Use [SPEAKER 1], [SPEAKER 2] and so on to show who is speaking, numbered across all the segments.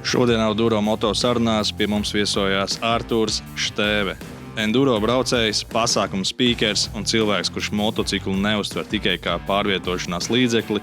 [SPEAKER 1] Šodien Enduro moto sarunās pie mums viesojās Artūrs Štēve. Enduro braucējs, pasākumu spīkers un cilvēks, kurš motociklu neuztver tikai kā pārvietošanās līdzekli,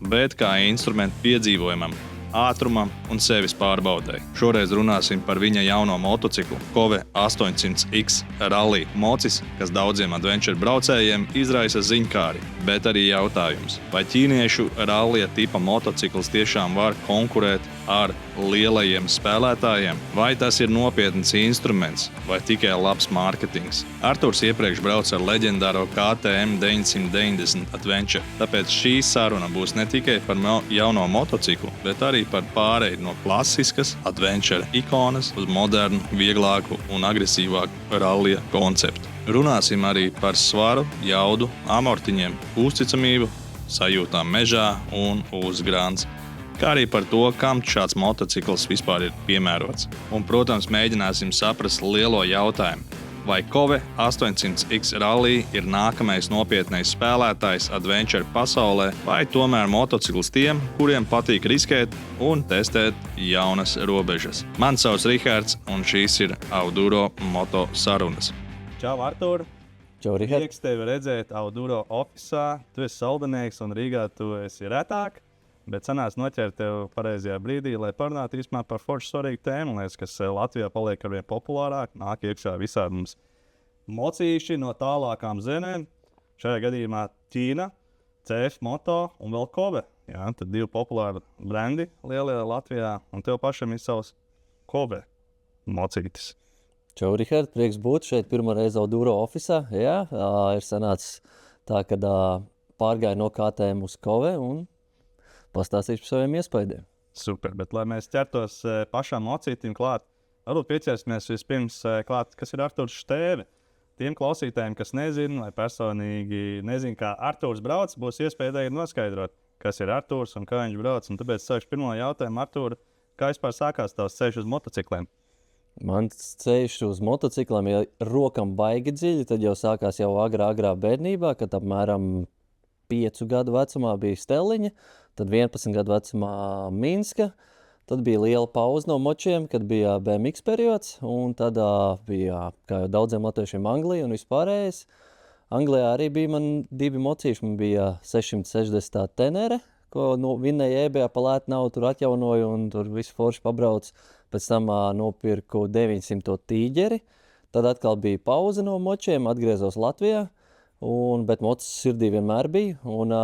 [SPEAKER 1] bet kā instrumentu piedzīvojumam, ātrumam un sevis pārbaudei. Šoreiz runāsim par viņa jauno motociklu Kove 800X Rally Mocis, kas daudziem adventure braucējiem izraisa ziņkāri, bet arī jautājums, vai ķīniešu rallija tipa motocikls tiešām var konkurēt ar lielajiem spēlētājiem, vai tas ir nopietns instruments, vai tikai labs mārketings. Artūrs iepriekš brauca ar leģendāro KTM 990 Adventure, tāpēc šī saruna būs ne tikai par jauno motociklu, bet arī par pāreju no klasiskas adventure ikonas uz modernu, vieglāku un agresīvāku rallija konceptu. Runāsim arī par svaru, jaudu, amortiņiem, uzticamību, sajūtām mežā un uz grāns, kā arī par to, kam šāds motocikls vispār ir piemērots. Un, protams, mēģināsim saprast lielo jautājumu, vai Kove 800X Rally ir nākamais nopietnais spēlētājs adventure pasaulē, vai tomēr motocikls tiem, kuriem patīk riskēt un testēt jaunas robežas. Mani sauc Rihards, un šīs ir Enduro moto sarunas.
[SPEAKER 2] Čau, Artūr!
[SPEAKER 3] Čau, Rihard!
[SPEAKER 2] Prieks tevi redzēt Enduro ofisā. Tu esi saldinieks un Rīgā tu esi retāk, bet sanāca noķert tevi pareizajā brīdī, lai parunātu īstenībā par foršu svarīgu tēmu, kas Latvijā paliek arvien populārāk. Nāk iekšā visādi mums mocīši no tālākām zemēm. Šajā gadījumā Ķīna, CF Moto un vēl Kove. Jā, tad divi populāri brendi lielie Latvijā, un tev pašam ir savs Kove mocītis.
[SPEAKER 3] Čau, Rihard! Prieks būt šeit pirmo reizi Enduro ofisā. Jā, ir sanācis tā, ka pārgāju no KTM uz Kove un pastāstīšu par saviem iespaidiem.
[SPEAKER 2] Super, bet lai mēs ķertos pašām mocītīm klāt, varbūt pieķersimies vispirms klāt, kas ir Artūrs Štēve. Tiem klausītājiem, kas nezina vai personīgi nezina, kā Artūrs brauc, būs iespēja noskaidrot, kas ir Artūrs un kā viņš brauc. Un tāpēc sākšu pirmo jautājumu, Artūr, kā vispār sākās tavs ceļš uz motocikliem?
[SPEAKER 3] Mans ceļš uz motocikliem, ja rokam baigi dziļi, tad jau sākās jau agrā bērnībā, kad apmēram 5 gadu vecumā bija Stelliņa, tad 11 gadu vecumā Minska, tad bija liela pauze no močiem, kad bija BMX periods, un tad bija, kā jau daudziem latviešiem, Anglija un vispārējais. Anglijā arī bija man 2 mocīši, man bija 660 Tenere, ko vinnēja EBA pa lētu naudu, tur atjaunoju un tur visu forši pabrauc. Pēc tam nopirku 900 Tīģeri, tad atkal bija pauze no močiem, atgriezos Latvijā, bet mocis sirdī vienmēr bija, un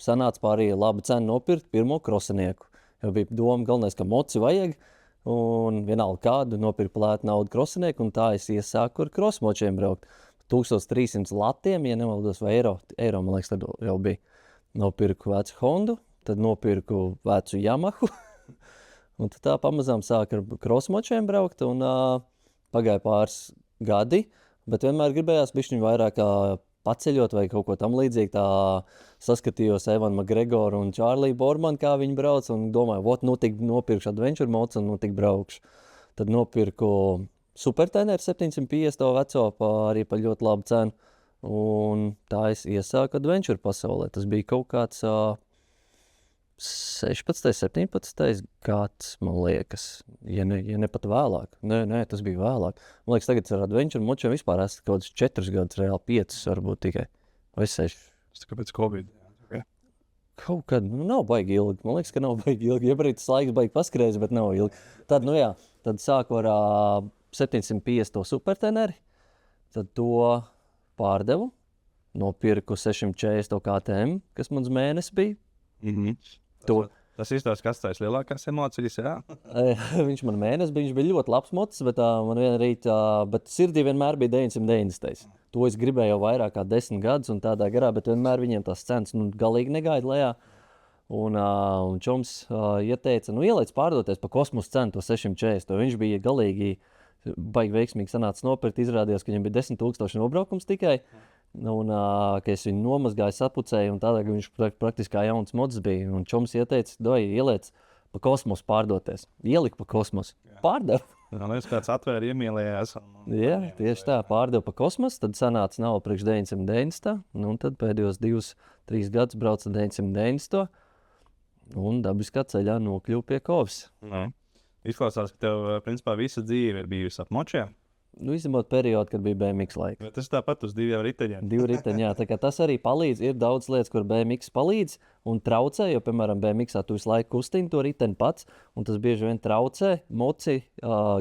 [SPEAKER 3] sanāca pārī labu cenu nopirkt pirmo krosenieku. Jo bija doma galvenais, ka moci vajag, un vienalga kādu nopirku lētu naudu krosenieku, un tā es iesāku ar krosmočiem braukt. 1300 latiem, ja nemaldos, vai eiro, man liekas, tad jau bija. Nopirku vecu Hondu, tad nopirku vecu Yamahu. Un tad tā pamazām sāka ar krosmočiem braukt, un pagāja pāris gadi, bet vienmēr gribējās bišķiņu vairāk paceļot vai kaut ko tam līdzīgi. Tā saskatījos Evanu McGregoru un Čārliju Bormanu, kā viņi brauc, un domāju, tik nopirkšu adventure mocu un tik braukšu. Tad nopirku Superteneru 750 veco arī par ļoti labu cenu, un tā es iesāku adventure pasaulē. Tas bija kaut kāds 16. 17. gads, man liekas, ja ne pat vēlāk. Nē, tas bija vēlāk. Man liekas, tagad ar adventure močiem vispār esmu kaut kāds 4 gadus, reāli 5 varbūt tikai, vai 6.
[SPEAKER 2] Tas kāpēc Covid? Okay.
[SPEAKER 3] Kaut kad, nav baigi ilgi. Man liekas, ka nav baigi ilgi. Iebrīd tas laiks baigi paskrējis, bet nav ilgi. Tad, tad sāku ar 750 Superteneri, tad to pārdevu, nopirku 640 KTM, kas mans mēnesis bija.
[SPEAKER 2] Tas izstāsta, kas tās lielākās emocijas, jā?
[SPEAKER 3] Viņš man mēnesis bija, viņš bija ļoti labs mocis, bet man viena rīta, bet sirdī vienmēr bija 990. To es gribēju jau vairāk kā 10 gadus un tādā garā, bet vienmēr viņiem tās cenas galīgi negaida lejā. Un čoms ieteica, ielaic pārdoties pa kosmosa cenu to 640. Viņš bija galīgi baigi veiksmīgi sanācis nopirkt, izrādījās, ka viņam bija 10,000 nobraukums tikai. Un, ka es viņu nomazgāju, sapucēju, un tādā, ka viņš praktiski kā jauns mods bija. Un čoms ieteica, ieliec pa kosmosu pārdoties. Ielika pa kosmosu. Pārdevu.
[SPEAKER 2] Liekas, kāds atvēra iemīlējās.
[SPEAKER 3] Jā, tieši tā, pārdevu pa kosmosu, tad sanāca nav priekš 990. Un tad pēdējos 2-3 gadus brauca 990. un dabiskā ceļā nokļuvu pie Kovas.
[SPEAKER 2] Izklausās, ka tev, principā, visa dzīve ir bijusi ap močiem.
[SPEAKER 3] Izņemot periodu, kad bija BMX laika.
[SPEAKER 2] Bet tas tāpat uz 2 riteņiem.
[SPEAKER 3] 2 riteņi, jā. Tā kā tas arī palīdz. Ir daudz lietas, kur BMX palīdz un traucē, jo, piemēram, BMX tu visu laiku kustini to riteni pats, un tas bieži vien traucē. Moci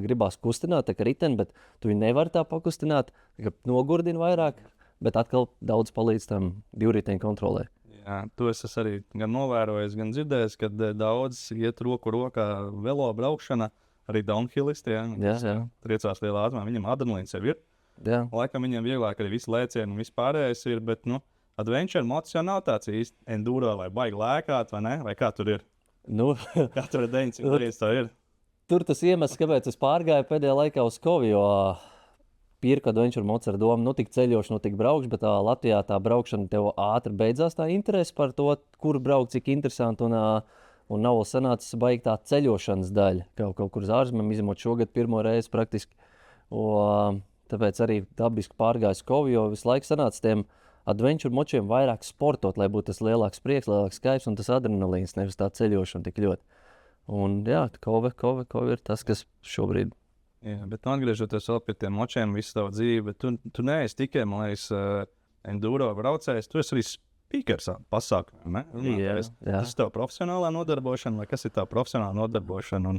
[SPEAKER 3] gribās kustināt, tā kā riteni, bet tu viņu nevari tā pakustināt, tā nogurdina vairāk, bet atkal daudz palīdz tam 2 riteņu kontrolē.
[SPEAKER 2] Jā, to es arī gan novērojis, gan dzirdējis, kad daudz iet roku rokā velo braukšana, arī downhillisti.
[SPEAKER 3] Jā.
[SPEAKER 2] Triecās lielā ātrumā, viņam adrenalīns jau ir.
[SPEAKER 3] Jā.
[SPEAKER 2] Laikam viņiem vieglāk arī visi lēcieni un vispārējais ir, bet, adventure mods jau nav tāds īsti enduro, lai baigi lēkāt, vai ne? Vai kā tur ir? Kā tur ir 900 tā ir?
[SPEAKER 3] Tur tas iemesls, kāpēc es pārgāju pēdējā laikā uz Kovu, jo pirku adventure mods ar domu, tik ceļošu, tik braukšu, bet Latvijā tā braukšana tev ātri beidzās tā interese par to, kur braukt, cik interesanti, un nav vēl sanācis baigi tā ceļošanas daļa, kaut kur uz ārzemēm, izņemot šogad pirmo reizi praktiski. Tāpēc arī dabiski pārgāju uz Kovu, jo visu laiku sanāca tiem adventure močiem vairāk sportot, lai būtu tas lielāks prieks, lielāks skaips un tas adrenalīns, nevis tā ceļošana tik ļoti. Un jā, Kova ir tas, kas šobrīd.
[SPEAKER 2] Jā, bet atgriežoties vēl pie tiem močiem visu tavu dzīvi, bet tu neesi tikai, man liekas, enduro braucējs, tu esi arī speakers pasākumiem, ne?
[SPEAKER 3] Jā.
[SPEAKER 2] Tas ir tev profesionālā nodarbošana, vai kas ir tā profesionālā nodarbošana?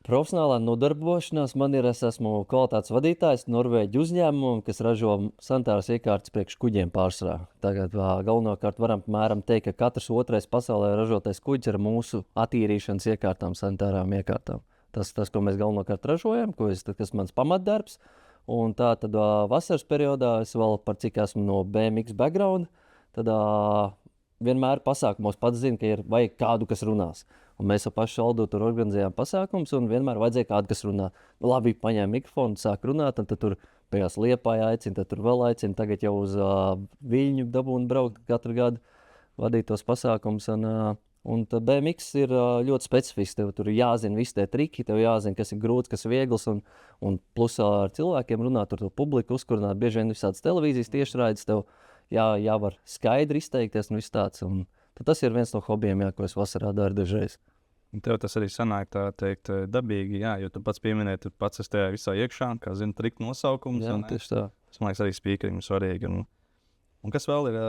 [SPEAKER 3] Profesionālā nodarbošanās man ir, es esmu kvalitātes vadītājs Norvēģu uzņēmumam, kas ražo sanitāras iekārtas priekš kuģiem pārsvarā. Tagad galvenokārt varam apmēram teikt, ka katrs otrais pasaulē ražotais kuģis ir mūsu attīrīšanas iekārtām, sanitārām iekārtām. Tas, ko mēs galvenokārt ražojam, kas mans pamatdarbs. Un tā tad vasaras periodā es vēl par cik esmu no BMX background, tad vienmēr pasākumos pats zinu, ka ir vajag kādu, kas runās. Un mēs ar pašu Aldu tur organizējām pasākumus, un vienmēr vajadzēja kādu, kas runā. Labi, paņēma mikrofonu, sāk runāt, un tad tur beigās Liepājā aicina, tad tur vēl aicina. Tagad jau uz Viļņu dabūnu braukt katru gadu, vadīt tos pasākumus. Un BMX ir ļoti specifisks. Tev tur ir jāzina visi tie triki, tev jāzina, kas ir grūts, kas ir viegls. Un plus ar cilvēkiem runāt, tur publiku uzkurināt. Bieži vien visādas televīzijas tiešraides, tev jāvar skaidri izteikties un viss tāds. Un tas ir viens no hobijiem, ko es vasarā daru dažreiz.
[SPEAKER 2] Un tev tas arī sanāk tā teikt dabīgi, jo tu pats pieminēji, tu pats esi tajā visā iekšā, kā zini, triku nosaukums.
[SPEAKER 3] Jā, tieši tā.
[SPEAKER 2] Tas man liekas arī speakerim svarīgi. Un kas vēl ir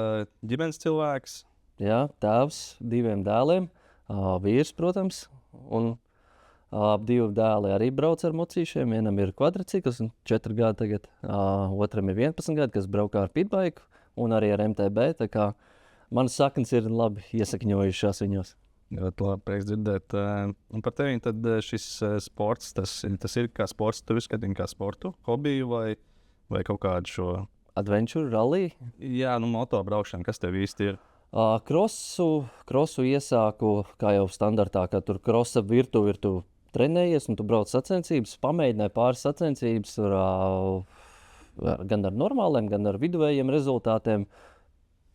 [SPEAKER 2] ģimenes cilvēks?
[SPEAKER 3] Jā, tēvs 2 dēliem, vīrs, protams, un 2 dēli arī brauc ar mocīšiem. Vienam ir kvadricikls, 4 gadi tagad, otram ir 11 gadi, kas braukā ar pitbaiku un arī ar MTB. Tā kā manas saknes ir labi iesakņojušās viņos.
[SPEAKER 2] Ļoti labi, prieks dzirdēt. Un par tevi tad šis sports, tas ir kā sports, tu izskati kā sportu, hobiju vai kaut kādu šo...
[SPEAKER 3] Adventure, rally?
[SPEAKER 2] Jā, moto braukšana, kas tev īsti ir?
[SPEAKER 3] Krosu iesāku, kā jau standartā, ka tur krosa virtuvi ir tu trenējies un tu brauc sacensības, pamēģināji pāris sacensības gan ar normāliem, gan ar viduvējiem rezultātiem.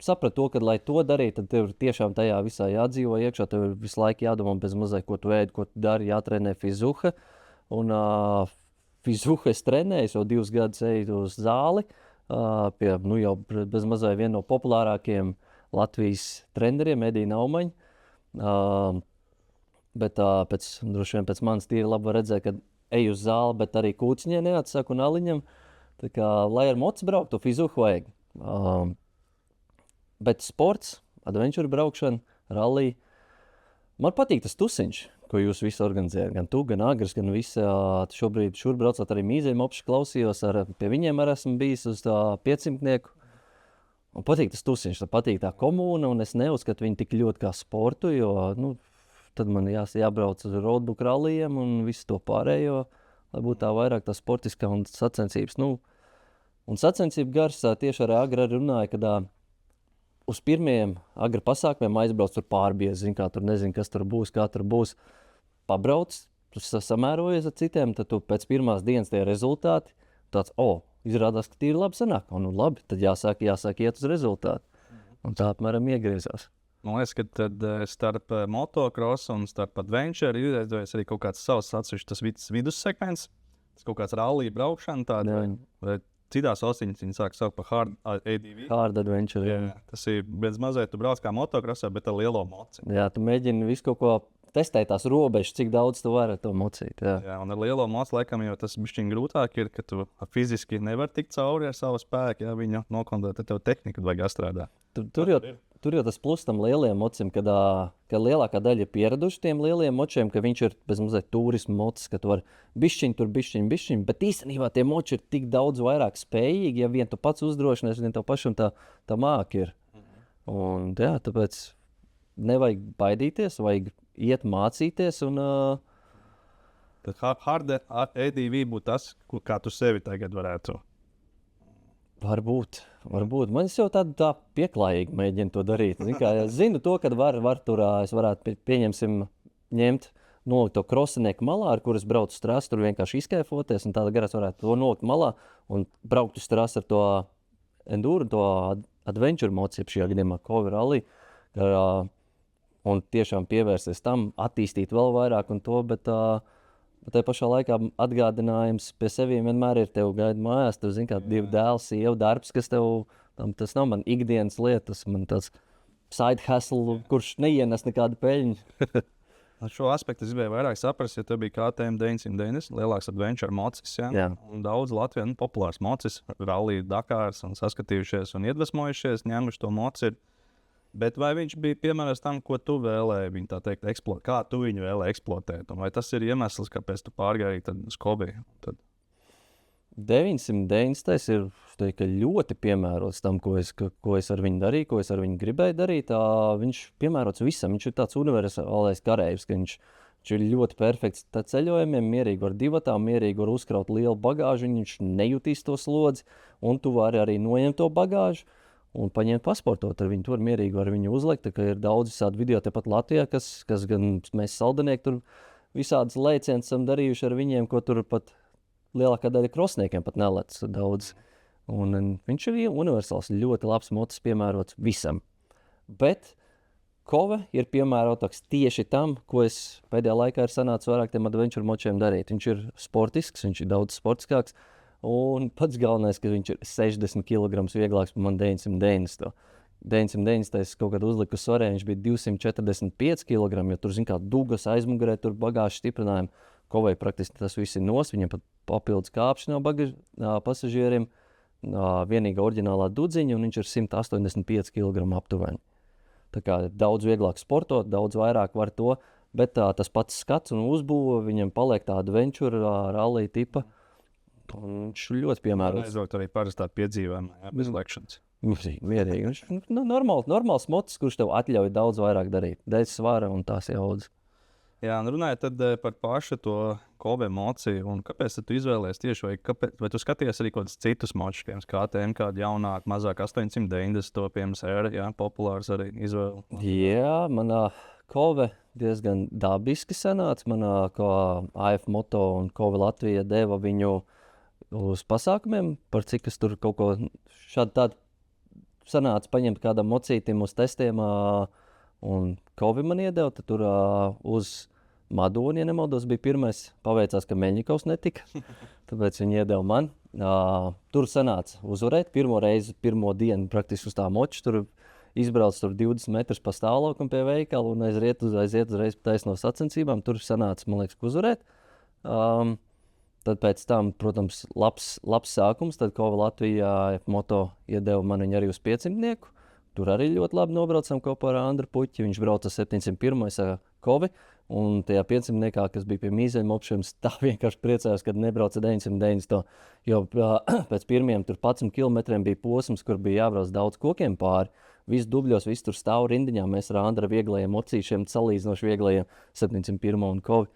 [SPEAKER 3] Sapratu to, ka, lai to darītu, tad tev tiešām tajā visā jādzīvo iekšā, tev ir visu laiku jādomā bez mazai, ko tu ēdi, ko tu dari, jātrenē fizuha. Un fizuha es trenēju, jau 2 gadus eju uz zāli, pie, jau bez mazai viena no populārākajiem Latvijas treneriem, Edija Naumaņa. Bet droši vien pēc manis tīri labi var redzēt, ka eju uz zāli, bet arī kūciņai neatsaku un aliņam. Tā kā, lai ar mocu brauktu, fizuhu vajag. Bet sports, adventure braukšana, rally. Man patīk tas tusiņš, ko jūs visi organizējat. Gan tu, gan Agris, gan visi. Šobrīd šur braucot arī Mīzēm opši klausījos. Pie viņiem arī esmu bijis uz 500-nieku. Man patīk tas tusiņš, man patīk tā komūna, un es neuzskatu viņu tik ļoti kā sportu, jo tad man jābrauc uz roadbook rallyiem un visu to pārējo, lai būtu tā vairāk tā sportiskā un sacensības. Un sacensību gars tieši ar Agri runāja, kad uz pirmajiem Agri pasākumiem aizbrauc tur pārbiezi, zin, kā tur nezinu, kas tur būs, kā tur būs. Pabrauc, tu samērojies ar citiem, tad tu pēc pirmās dienas tie rezultāti, tāds, izrādās, ka tīri labi sanāk. Un labi, tad jāsāk iet uz rezultātu. Un tā apmēram iegriezās.
[SPEAKER 2] Man liekas, ka tad starp motocross un starp adventure ir izveidojies arī kaut kāds savs atsevišķs tas vidussegments. Tas kaut kāds rallija braukšana tāda. citās valstīs viņi sāk saukt par hard ADV.
[SPEAKER 3] Hard adventure.
[SPEAKER 2] Jā, tas ir bez mazliet, tu brauc kā motokrosā, bet ar lielo moci.
[SPEAKER 3] Jā, tu mēģini visu kaut ko testēt, tās robežas, cik daudz tu vari to mocīt.
[SPEAKER 2] Jā, un ar lielo moci laikam jau tas bišķiņ grūtāk ir, ka tu fiziski nevar tikt cauri ar savu spēku, ja viņu nokontrolēt, tad tev tehnika vajag atstrādāt.
[SPEAKER 3] Tur jau tas plus tam lielajam mocim, kad lielākā daļa ir pieraduši tiem lielajiem močiem, ka viņš ir bez mazliet turismu mocis, ka tu vari bišķiņ, bet īstenībā tie moči ir tik daudz vairāk spējīgi, ja vien tu pats uzdrošinies, vien tev pašam tā māka ir. Un jā, tāpēc nevajag baidīties, vajag iet mācīties un...
[SPEAKER 2] Tad hard ADV būtu tas, kā tu sevi tagad varētu.
[SPEAKER 3] Varbūt. Man jau tā pieklājīgi mēģina to darīt. Es zinu to, ka var tur, es varētu ņemt, nolikt to krosinieku malā, ar kuras braucu uz trasu, tur vienkārši izkaifoties, un tādā garā varētu to nolikt malā un braukt uz trasu ar to enduro, to adventure moci, šajā gadījumā Kovi rally, un tiešām pievērsties tam, attīstīt vēl vairāk un to, bet tajā pašā laikā atgādinājums pie seviem vienmēr ir tev gaida mājās, tu zini, kā 2 dēls, sieva darbs, kas tev, tas nav man ikdienas lietas, man tāds side hustle, kurš neienes nekādu peļņu.
[SPEAKER 2] Šo aspektu es gribēju vairāk saprast, ja tev bija KTM 990, lielāks adventure mocis, ja? Un daudz Latvijā populārs mocis, rally Dakārs un saskatījušies un iedvesmojušies, ņēmuši to moci. Bet vai viņš bija piemēram tam, ko tu vēlēji viņu tā teikt eksploatēt? Kā tu viņu vēlēji eksploatēt? Un vai tas ir iemesls, kāpēc tu pārgāji uz Kobiju?
[SPEAKER 3] 990 ir teiktu, ļoti piemērots tam, ko es ar viņu darīju, ko es ar viņu gribēju darīt. Viņš piemērots visam. Viņš ir tāds universālais karējs, ka viņš ir ļoti perfekts ceļojumiem, mierīgi ar divatām, mierīgi var uzkraut lielu bagāžu, viņš nejutīs to slodzi, un tu vari arī noņemt to bagāžu un paņemt pasportot ar viņu. Tur mierīgi var viņu uzlikt, ka ir daudz visādi video tepat Latvijā, kas gan mēs saldinieki tur visādas lēcienus esam darījuši ar viņiem, ko tur pat lielākā daļa krosniekiem pat nelec daudz. Un viņš ir universāls, ļoti labs mocis, piemērots visam. Bet Kove ir piemērotāks tieši tam, ko es pēdējā laikā ir sanācis vairāk tiem adventure močiem darīt. Viņš ir sportisks, viņš ir daudz sportiskāks. Un pats galvenais, ka viņš ir 60 kg vieglāks par man 990. 990 es kaut kad uzliku svarē, viņš bija 245 kg, jo tur, kā dugas aizmugurē, tur bagāžu stiprinājumi. Kovai praktiski tas viss ir viņam pat papildus kāpšana pasažieriem, vienīga oriģinālā dudziņa, un viņš ir 185 kg aptuveni. Tā kā daudz vieglāk sportot, daudz vairāk var to, bet tas pats skats un uzbūve, viņam paliek tā adventure, rally tipa. Un viņš ļoti piemērots.
[SPEAKER 2] Aizvākt arī parastā piedzīvājumā, bez lekšanas.
[SPEAKER 3] Mierīgi. Viņš normāls mocis, kurš tev atļauj daudz vairāk darīt. Dēļ svara un tās jaudas.
[SPEAKER 2] Jā, un runājot tad par pašu to Kobe moci, un kāpēc tu izvēlējies tieši, vai tu skaties arī kādus citus močus, piemēram, KTM, kādu jaunāku, mazāk 890, to piemēram, jā, populārs arī izvēle?
[SPEAKER 3] Jā, manā Kobe diezgan dabiski sanāca. Manā AF Moto un Kobe Latvija deva viņu uz pasākumiem, par cik es tur kaut ko šādu tādu sanāca paņemt kādam mocītim uz testiem, un Kovi man iedeva, tad tur uz Madoni, ja nemaldos, bija pirmais, paveicās, ka Meļņikovs netika, tāpēc viņi iedeva man. Tur sanāca uzvarēt, pirmo dienu praktiski uz tā moča, tur izbrauc tur 20 metrus pa stāvlaukam pie veikala un aiziet uzreiz pa taisno sacensībām, tur sanāca, man liekas, uzvarēt. Tad pēc tam, protams, labs sākums, tad Kova Latvijā Moto iedeva man viņu arī uz 500-nieku. Tur arī ļoti labi nobraucam kopā ar Andru Puķi. Viņš brauca 701. Kovi, un tajā 500-niekā, kas bija pie mīzeļiem opšiem, tā vienkārši priecājos, kad nebrauca 990. Jo pēc pirmiem tur 11 kilometriem bija posms, kur bija jābrauc daudz kokiem pāri. Visi dubļos, visi tur stāv rindiņā. Mēs ar Andra vieglajiem mocīšiem, salīdzinoši vieglajiem 701 un Kovi.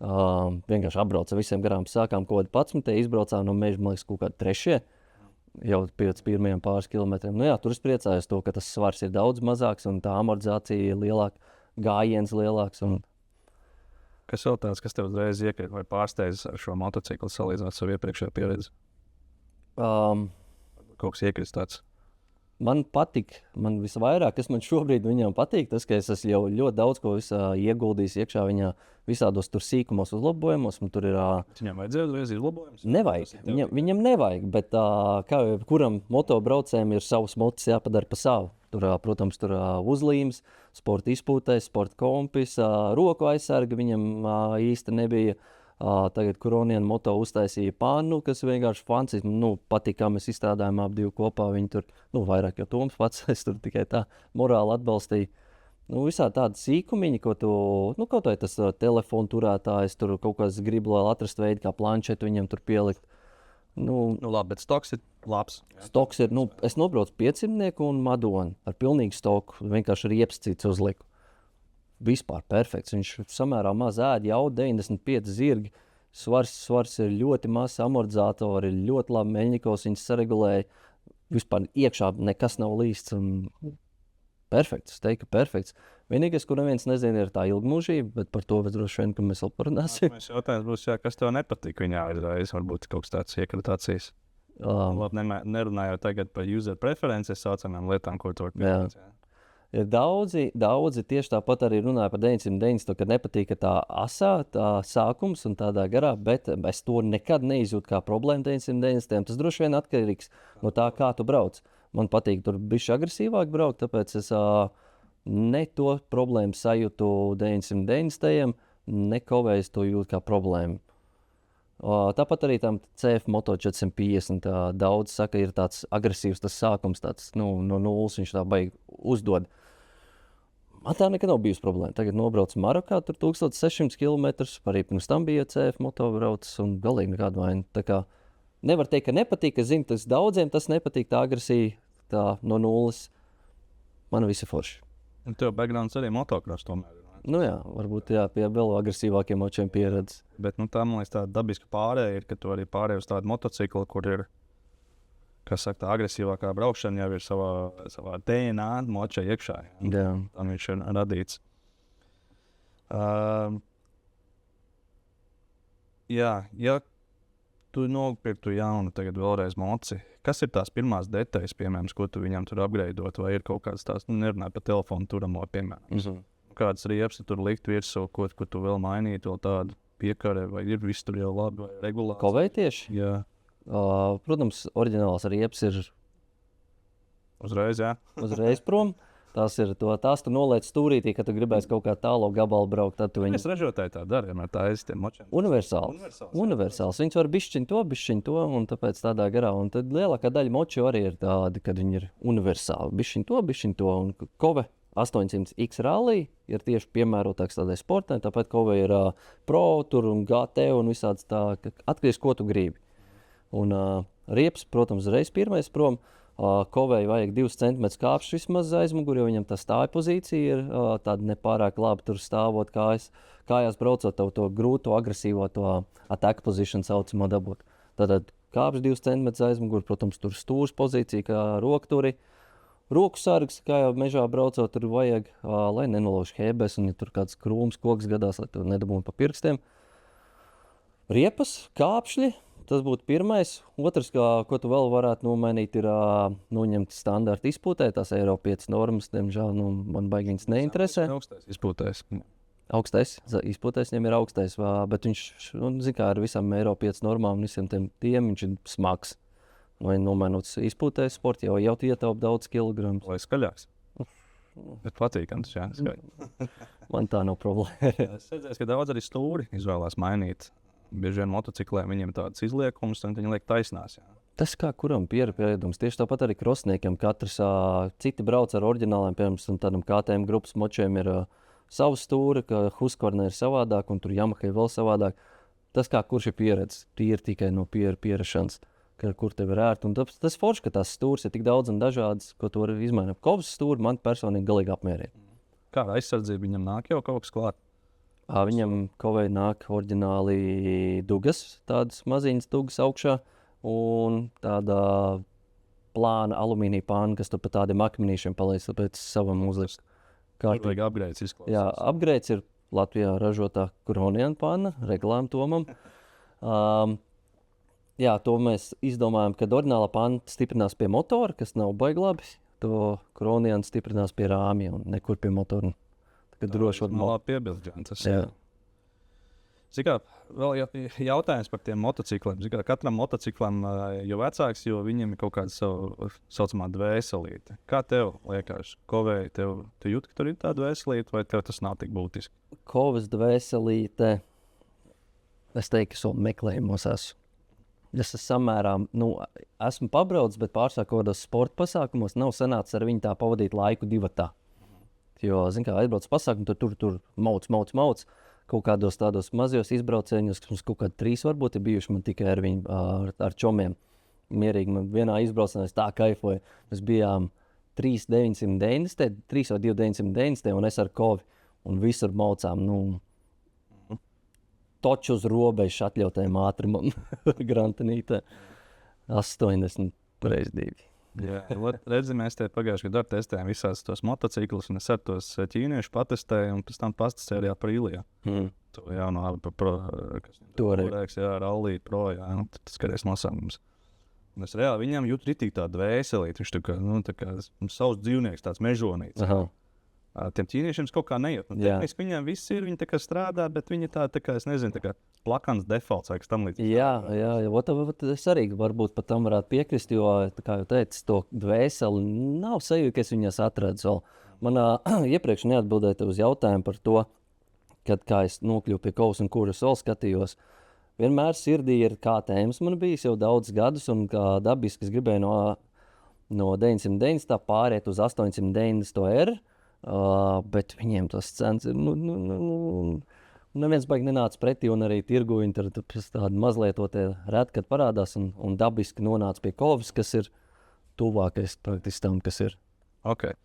[SPEAKER 3] Vienkārši apbrauca visiem garām, sākām kaut kādi 11, izbraucām no meža, man liekas, kaut kādi 3, jau pēc pirmajiem pāris kilometriem. Nu jā, tur es priecājos to, ka tas svars ir daudz mazāks un tā amortizācija ir lielāka, gājiens lielāks.
[SPEAKER 2] Kas vēl tāds, kas tev uzreiz iekrīt vai pārsteidz ar šo motociklu salīdzinot savu iepriekšējo pieredzi? Kaut kas iekrist tāds?
[SPEAKER 3] Man patīk, man visvairāk, kas man šobrīd viņam patīk, tas, ka es esmu jau ļoti daudz ko ieguldījis iekšā viņā visādos tur sīkumos uzlabojumos. Tur ir...
[SPEAKER 2] Viņam vajadzēja uzreiz izlabojums?
[SPEAKER 3] Nevajag, viņam nevajag, bet kā jau kuram motobraucējiem ir savs motis jāpadara pa savu. Tur, protams, tur uzlīmes, sporta izpūtējs, sporta kompis, roku aizsarga viņam īsti nebija. Tagad Kuroniena moto uztaisīja pannu, kas vienkārši fancies. Patīk, kā mēs izstrādājām ap divu kopā. Viņi tur, vairāk jau Toms pats, es tur tikai tā morāli atbalstīju. Visā tāda sīkumiņa, ko tu, kaut vai tas telefonu turētājs, tur kaut kāds grib, lai atrast veidu, kā planšetu viņam tur pielikt.
[SPEAKER 2] Labi, bet stoks ir labs.
[SPEAKER 3] Stoks ir, es nobraucu 500 un Madonu ar pilnīgu stoku, vienkārši riepas cits uzliku. Vispār perfekts. Viņš samērā maz ēd, jau 95 zirgi. Svars ir ļoti mazs, amortizatori ir ļoti labi, meļņikos viņas saregulēja. Vispār iekšā nekas nav līsts. Perfekts, es teiktu, perfekts. Vienīgais, ko neviens nezina, ir tā ilgmūžība, bet par to droši vien, ka mēs vēl parunāsim.
[SPEAKER 2] Mēs jautājums būs, kas tev nepatīk viņā uzreiz, varbūt kaut kas tāds iekratācijas. Labi, nerunājot tagad par user preferences saucamām lietām, ko tu vari pieņemt.
[SPEAKER 3] Ir daudzi tieši tāpat arī runāja par 990, kad nepatīk tā asā, tā sākums un tādā garā, bet es to nekad neizjūtu kā problēmu 990. Tas droši vien atkarīgs no tā, kā tu brauc. Man patīk tur bišķi agresīvāk braukt, tāpēc es ne to problēmu sajūtu 990, ne kovējas to jūtu kā problēmu. Tāpat arī tam CF Moto 450 daudz saka, ir tāds agresīvs tas sākums, tāds no nulles viņš tā baigi uzdod. Man tā nekad nav bijusi problēma. Tagad nobraucu Marokā, tur 1600 km, arī pirms tam bija CF Moto braucis un galīgi nekādu vainu. Tā kā nevar teikt, ka nepatīk, es zinu, tas daudziem tas nepatīk, tā agresija, tā no nulles. Man visi forši.
[SPEAKER 2] Un tev backgrounds arī motocross tomēr.
[SPEAKER 3] Jā, varbūt pie vēl agresīvākiem močiem pieredzi.
[SPEAKER 2] Bet tā, man liekas, tāda dabiska pārēja ir, ka tu arī pārēj uz tādu motociklu, kur ir, kas saka, tā agresīvākā braukšana jau ir savā DNA močā iekšā.
[SPEAKER 3] Jā.
[SPEAKER 2] Tam viņš ir radīts. Ja tu nopirktu jaunu tagad vēlreiz moci, kas ir tās pirmās detaļas, piemēram, ko tu viņam tur upgradeot, vai ir kaut kāds tās, nerunāju par telefonu turamo, piemēram. Kādas riepas tur likt virsū, ko tu vēl mainītu, vēl tādu piekare, vai ir viss tur jau labi, vai regulāri?
[SPEAKER 3] Kovei tieši?
[SPEAKER 2] Jā.
[SPEAKER 3] Protams, oriģināls riepas ir
[SPEAKER 2] uzreiz, jā.
[SPEAKER 3] Uzreiz prom. Tās tu noliec stūrītī, kad tu gribēsi kaut kā tālu gabalu braukt. Tad tu
[SPEAKER 2] Mēs ražotāji tā dara, ja tā aiztiem močiem.
[SPEAKER 3] Universāls. Viņas var bišķiņ to, un tāpēc tādā garā. Un tad lielākā daļa moču arī ir tādi, kad viņi ir universāli. Bišķiņ to, un Kove 800X rallija ir tieši piemērotāks tādai sportai. Tāpēc Kove ir Pro tur un GT un visāds tā, atkarīgs, ko tu gribi. Un riepas, protams, reiz pirmais prom. Kovei vajag 2 cm kāpšu vismaz aizmuguri, jo viņam tā stāja pozīcija ir tāda nepārāk labi tur stāvot kājās braucot to grūto, agresīvo to attack position saucamo dabūt. Tātad kāpšu 2 cm aizmuguri, protams, tur stūrs pozīcija, kā rokturi. Roku sargs, kā jau mežā braucot, tur vajag, lai nenolauž hebes, un ja tur kāds krūms, koks gadās, lai tu nedabūtu pa pirkstiem. Riepas, kāpšļi. Tas būtu pirmais. Otrs, ko tu vēl varētu nomainīt, ir noņemt standarta izpūtē. Tās Euro 5 normas, diemžēl, man baigi viņas neinteresē.
[SPEAKER 2] Augstais izpūtējs.
[SPEAKER 3] Augstais izpūtējs viņam ir augstais, bet viņš, zin kā, ar visām Euro 5 normām un visiem tiem viņš ir smags. Vai nomainot izpūtējs sporta, jau ietaup daudz kilogramus.
[SPEAKER 2] Lai skaļāks. Bet patīkams, jā, skaļ.
[SPEAKER 3] Man tā nav problēma.
[SPEAKER 2] Es redzēju, ka daudz arī stūri izvēlās mainīt. Bieži vien motocikliem viņiem tāds izliekums, un viņi liek taisnās. Jā.
[SPEAKER 3] Tas kā kuram pieredums. Tieši tāpat arī krosniekiem. Katrs citi brauc ar oriģināliem, piemēram, tādam KTM grupas močiem ir savs stūri, ka Husqvarna ir savādāk, un tur Yamaha ir vēl savādāk. Tas kā kurš ir pieredzis, tie ir tikai no pierašanas, kur tev ir ērti. Un tas forši, ka tās stūris ir tik daudz un dažādas, ko tu vari izmainīt. Kovas stūri man personīgi galīgi apmierina.
[SPEAKER 2] Kāda aizsardzība viņam nāk jau kaut kas klāt?
[SPEAKER 3] Viņam Kovei nāk oriģināli dugas, tādas maziņas dugas augšā, un tāda plāna alumīnija pāna, kas tur pa tādiem akmenīšiem paliec, tāpēc savam uzlikt.
[SPEAKER 2] Tur vajag upgrades izklausās.
[SPEAKER 3] Jā, upgrades ir Latvijā ražotā Kuroniena pāna, reglām Tomam. Jā, to mēs izdomājam, kad oriģinālā pāna stiprinās pie motora, kas nav baigi labi. to kroniānu stiprinās pie rāmja un nekur pie motora. Tagad droši vien
[SPEAKER 2] labi piebilst, tas
[SPEAKER 3] jā.
[SPEAKER 2] Zikā, vēl jautājums par tiem motocikliem. Zikā, katram motociklam, jo vecāks, jo viņam ir kaut kāda saucamā dvēselīte. Kā tev liekas, Kovēji, tu jūti, ka tur ir tā dvēselīte, vai tev tas nav tik būtiski?
[SPEAKER 3] Kovas dvēselīte, es teiktu, ka meklējumos esmu. Es samērā, esmu pabraucis, bet pārsvarā kaut kādos sporta pasākumos nav sanācis ar viņu tā pavadīt laiku divatā. Jo, zin kā, aizbrauc pasākumu, tur mauc. Kaut kādos tādos mazos izbraucējos, kas mums kaut kādi 3 varbūt ir bijuši man tikai ar viņu, ar čomiem. Mierīgi man vienā izbraucienā es tā kaifoju. Mēs bijām 3 vai 2 990 un es ar Kovi. Un visur maucām, toču uz robežu atļautajam ātrumam. Grantanītē 80/2.
[SPEAKER 2] Jā, redzi, mēs te pagājušajā gadā testējām visās tos motociklus, un es ar tos ķīniešu patestēju, un pēc tam patestēju arī aprīlijā. To jauno Toreiks, Rallija Pro, tas kādreiz nosaukums. Un es reāli viņam jūtu ritīgi tā dvēselīt, viņš tā kā savs dzīvnieks, tāds mežonīts. Tiem ķīniešiem kaut kā nejūt. Tehniski viņiem viss ir, viņi tā kā strādā, bet viņi tā kā, es nezinu, tā kā plakans defaults vai kas tam līdz.
[SPEAKER 3] Jā, es arī varbūt pat tam varētu piekrist, jo, kā jau teicu, to dvēseli nav sajūta, ka es viņas atradu vēl. Manā iepriekš neatbildēju uz jautājumu par to, kā es nokļuvu pie Kovas un kuras vēl skatījos. Vienmēr sirdī ir KTM man bijis jau daudz gadus, un kā dabiski es gribēju no 990 pāriet uz 890 R. Bet viņiem tas cenas ir, neviens baigi nenāca pretī, un arī tirgu viņi tādi mazliet to reti, kad parādās, un dabiski nonāca pie Kovas, kas ir tuvākais praktiski tam, kas ir.
[SPEAKER 2] Ok.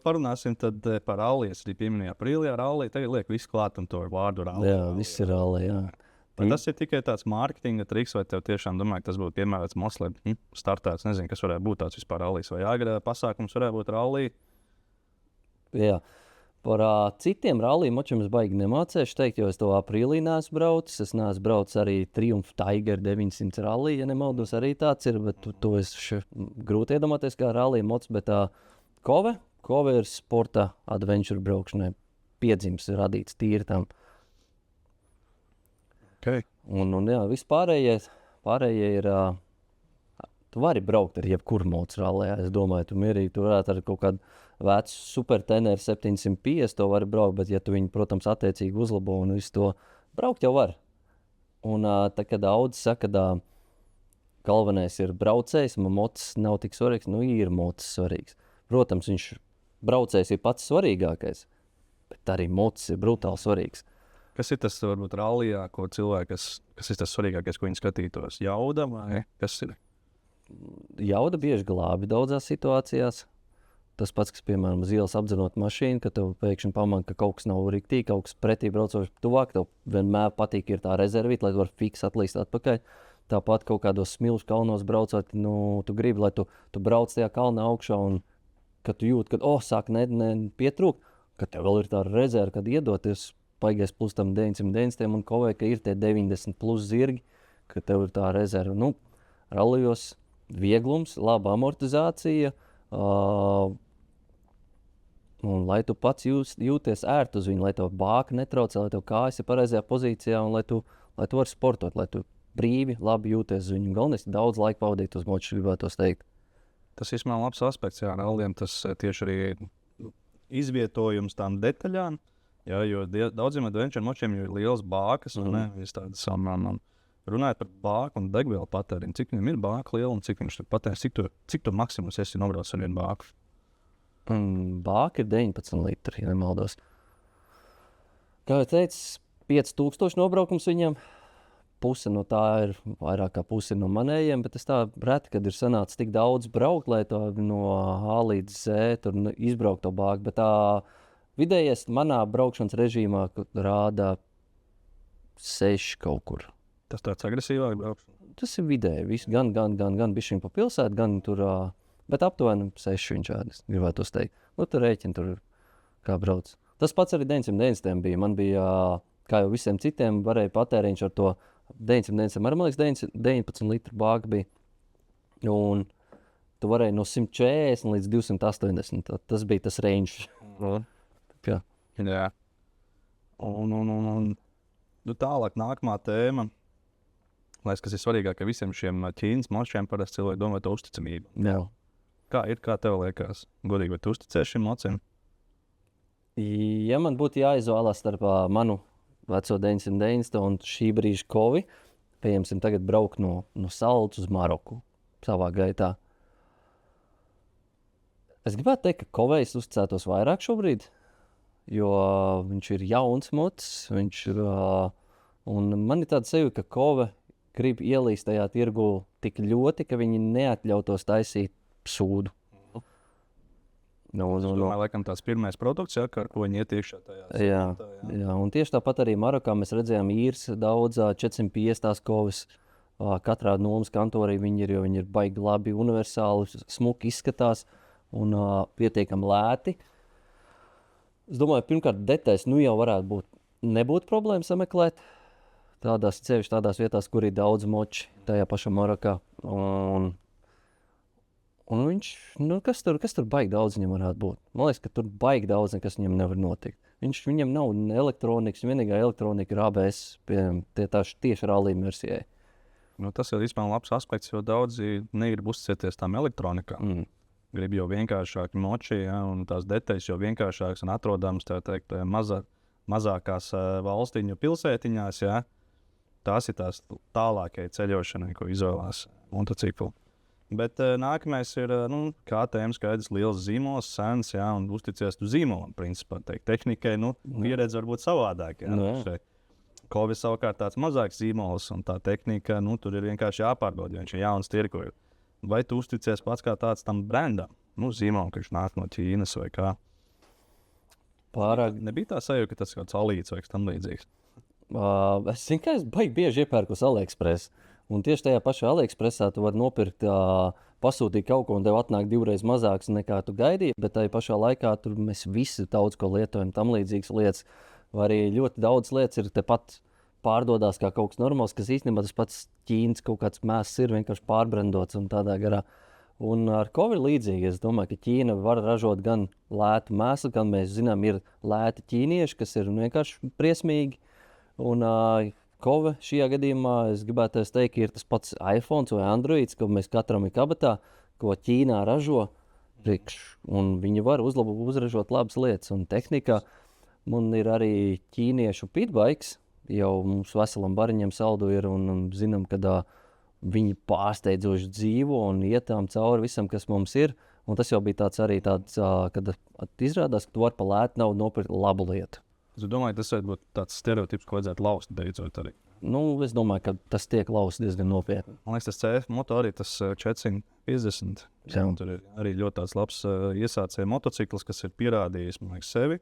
[SPEAKER 2] Parunāsim tad par Ralliju. Es arī pieminēju aprīlijā Ralliju, tagad liek visu klāt un to vārdu Ralliju.
[SPEAKER 3] Jā, viss ir Rallija, jā.
[SPEAKER 2] Vai tas ir tikai tāds mārketinga triks, vai tev tiešām domāju, ka tas būtu piemērots Moslē startēts, nezinu, kas varētu būt tāds vispār Rallijas, vai agrā pasākums varētu būt Rallija?
[SPEAKER 3] Jā, par citiem rallija močiem es baigi nemācēšu teikt, jo es to aprīlī neesmu braucis. Es neesmu braucis arī Triumph Tiger 900 rallija, ja nemaldos, arī tāds ir, bet to es grūti iedomāties kā rallija mocs, bet Kove ir sporta adventure braukšanai. Piedzims ir radīts tīri tam.
[SPEAKER 2] Okay.
[SPEAKER 3] Un jā, viss pārējie ir, tu vari braukt ar jebkuru mocu rallijā. Es domāju, tu mierīgi, tu varētu ar kaut kādu vecu superteneru 750 to var braukt, bet ja tu viņu, protams, attiecīgi uzlabo un visu to braukt jau var. Un tā, kad daudz saka, galvenais ir braucējs, man mocis nav tik svarīgs, ir mocis svarīgs. Protams, braucējs ir pats svarīgākais, bet arī mocis ir brutāli svarīgs.
[SPEAKER 2] Kas ir tas, varbūt, rallijā, ko cilvēki, kas ir tas svarīgākais, ko viņi skatītos? Jauda vai kas ir?
[SPEAKER 3] Jauda bieži glābi daudzās situācijās. Tas pats, kas, piemēram, uz ielas apdzenot mašīnu, ka tev pēkšņi pamana, ka kaut kas nav riktīgi, kaut kas pretī braucoši tuvāk, tev vienmēr patīk ir tā rezervīta, lai tu vari fiks atlīst atpakaļ. Tāpat kaut kādos smilšu kalnos braucot, tu gribi, lai tu brauc tajā kalna augšā un kad tu jūti, ka, sāk pietrūkt, ka tev vēl ir tā rezerve, kad iedoties paigais plus tam 990 un Kovai, ka ir tie 90 plus zirgi, ka tev ir tā rezerve. Rallijos vieglums, laba amortizācija, un lai tu pats jūties ērti uz viņu, lai tev bāka netraucē, lai tev kājas ir pareizajā pozīcijā un lai tu vari sportot, lai tu brīvi, labi jūties uz viņu. Galvenais ir daudz laika pavadīt uz moču, gribētos teikt.
[SPEAKER 2] Tas ir labs aspekts, ralliem tas tieši arī izvietojums tām detaļām, jo daudziem adventure močiem ir liels bākas, runājot par bāku un degvielu patēriņu, cik viņam ir bāka liela un cik viņš tur patērs, cik tu maksimums esi nobraucis ar vienu bāku?
[SPEAKER 3] Bāka ir 19 litri, ja nemaldos. Kā jau teicu, 5000 nobraukums viņam. Puse no tā ir, vairāk kā puse no manējiem, bet es tā reti, kad ir sanācis tik daudz braukt, lai to no A līdz Z tur izbraukt to bāku. Bet tā vidējais manā braukšanas režīmā rāda 6 kaut kur.
[SPEAKER 2] Tas tāds agresīvāk braukšana?
[SPEAKER 3] Tas ir vidēji. Gan bišķiņ pa pilsētu, gan tur, bet aptuveni 6 viņš ādas, gribētu teikt. Tur rēķini tur kā brauc. Tas pats arī 990 bija. Man bija, kā jau visiem citiem, varēja patēriņš ar to 990, man liekas, 19 litru bāka bija. Un tu varēji no 140 līdz 280. Tas bija tas range. Jā.
[SPEAKER 2] Jā. Un tālāk nākamā tēma, kas ir svarīgākā visiem šiem Ķīnas močiem, parasti cilvēki domā to uzticamību.
[SPEAKER 3] Jā.
[SPEAKER 2] Kā tev liekas? Godīgi, vai tu uzticies šim mocim?
[SPEAKER 3] Ja man būtu jāizvēlās starp manu veco 990 un šī brīža kovi, pieņemsim tagad braukt no Saltas uz Maroku savā gaitā. Es gribētu teikt, ka kovējs uzticētos vairāk šobrīd, jo viņš ir jauns mots, un man ir tāda sajūta, ka kove grib ielīst tajā tirgu tik ļoti, ka viņi neatļautos taisīt sūdu.
[SPEAKER 2] Es domāju, laikam tās pirmais produkts, ar ko viņi iet iekšā tajā.
[SPEAKER 3] Jā, un tieši tāpat arī Marokā mēs redzējām īrs daudz 450 kovis. Katrā nomas kantorī viņi ir baigi labi, universāli, smuki izskatās un pietiekami lēti. Es domāju, pirmkārt, detaļas jau varētu nebūt problēma sameklēt. Ceļš tādās vietās, kur ir daudz moči, tajā pašā Marokā. Un viņš, kas tur baigi daudz viņam varētu būt? Man liekas, ka tur baigi daudz nekas viņam nevar notikt. Viņam nav elektronikas, vienīgā elektronika ir ABS, tieši rallija versijai.
[SPEAKER 2] Tas ir vispār labs aspekts, jo daudzi negrib uzticēties tām elektronikām. Grib jau vienkāršāk moči, un tās detaļas jau vienkāršākas un atrodams mazākās valstiņu pilsētiņās. Ja? Tās ir tās tālākie ceļošanai, ko izvēlās motociklu. Bet nākamais ir KTM skaidrs, liels zīmols, sens, un uzticies tu zīmolam, principā. Tehnikai, pieredze var būt savādāk. Kovis savukārt tāds mazāks zīmols, un tā tehnika, tur ir vienkārši jāpārbauda, jo viņš ir jauns tirgoju. Vai tu uzticies pats kā tāds tam brandam? Zīmolam, ka viņš nāk no Ķīnas vai kā?
[SPEAKER 3] Pārāk.
[SPEAKER 2] Nebija tā sajūta, ka tas ir kāds alīts vai kas tam līdzīgs?
[SPEAKER 3] Es zinu, ka es baigi bieži iepērku uz AliExpress. Un tieši tajā pašā AliExpressā tu vari nopirkt, pasūtīt kaut ko, un tev atnāk 2 reizes mazāks nekā tu gaidīji, bet tajā pašā laikā tur mēs visi daudz ko lietojam, tam līdzīgas lietas. Vai arī ļoti daudz lietas ir tepat pārdodās kā kaut kas normāls, kas īstenībā tas pats Ķīnas kaut kāds mēss ir vienkārši pārbrendots un tādā garā. Un ar Kovi ir līdzīgi. Es domāju, ka Ķīna var ražot gan lētu mēslu, gan mēs zinām, ir lēti ķīnieši, kas ir vienkārši briesmīgi. Un Kove šajā gadījumā es gribētu teikt, ka ir tas pats iPhone vai Androids, ko mēs katram ir kabatā, ko Ķīnā ražo. Un viņi var uzražot labas lietas un tehnikā. Man ir arī ķīniešu pitbikes, jau mums veselam bariņam saldu ir un zinām, ka viņi pārsteidzoši dzīvo un ietām cauri visam, kas mums ir. Un tas jau bija tāds, kad izrādās, ka tu vari pa lētu naudu nopirkt labu lietu.
[SPEAKER 2] Es domāju, tas var būt tāds stereotips, ko vajadzētu laust beidzot arī.
[SPEAKER 3] Es domāju, ka tas tiek lausts diezgan nopietni.
[SPEAKER 2] Man liekas, tas CF moto arī tas 450. Tur ir arī ļoti tāds labs iesācēja motocikls, kas ir pierādījis, man liekas, sevi.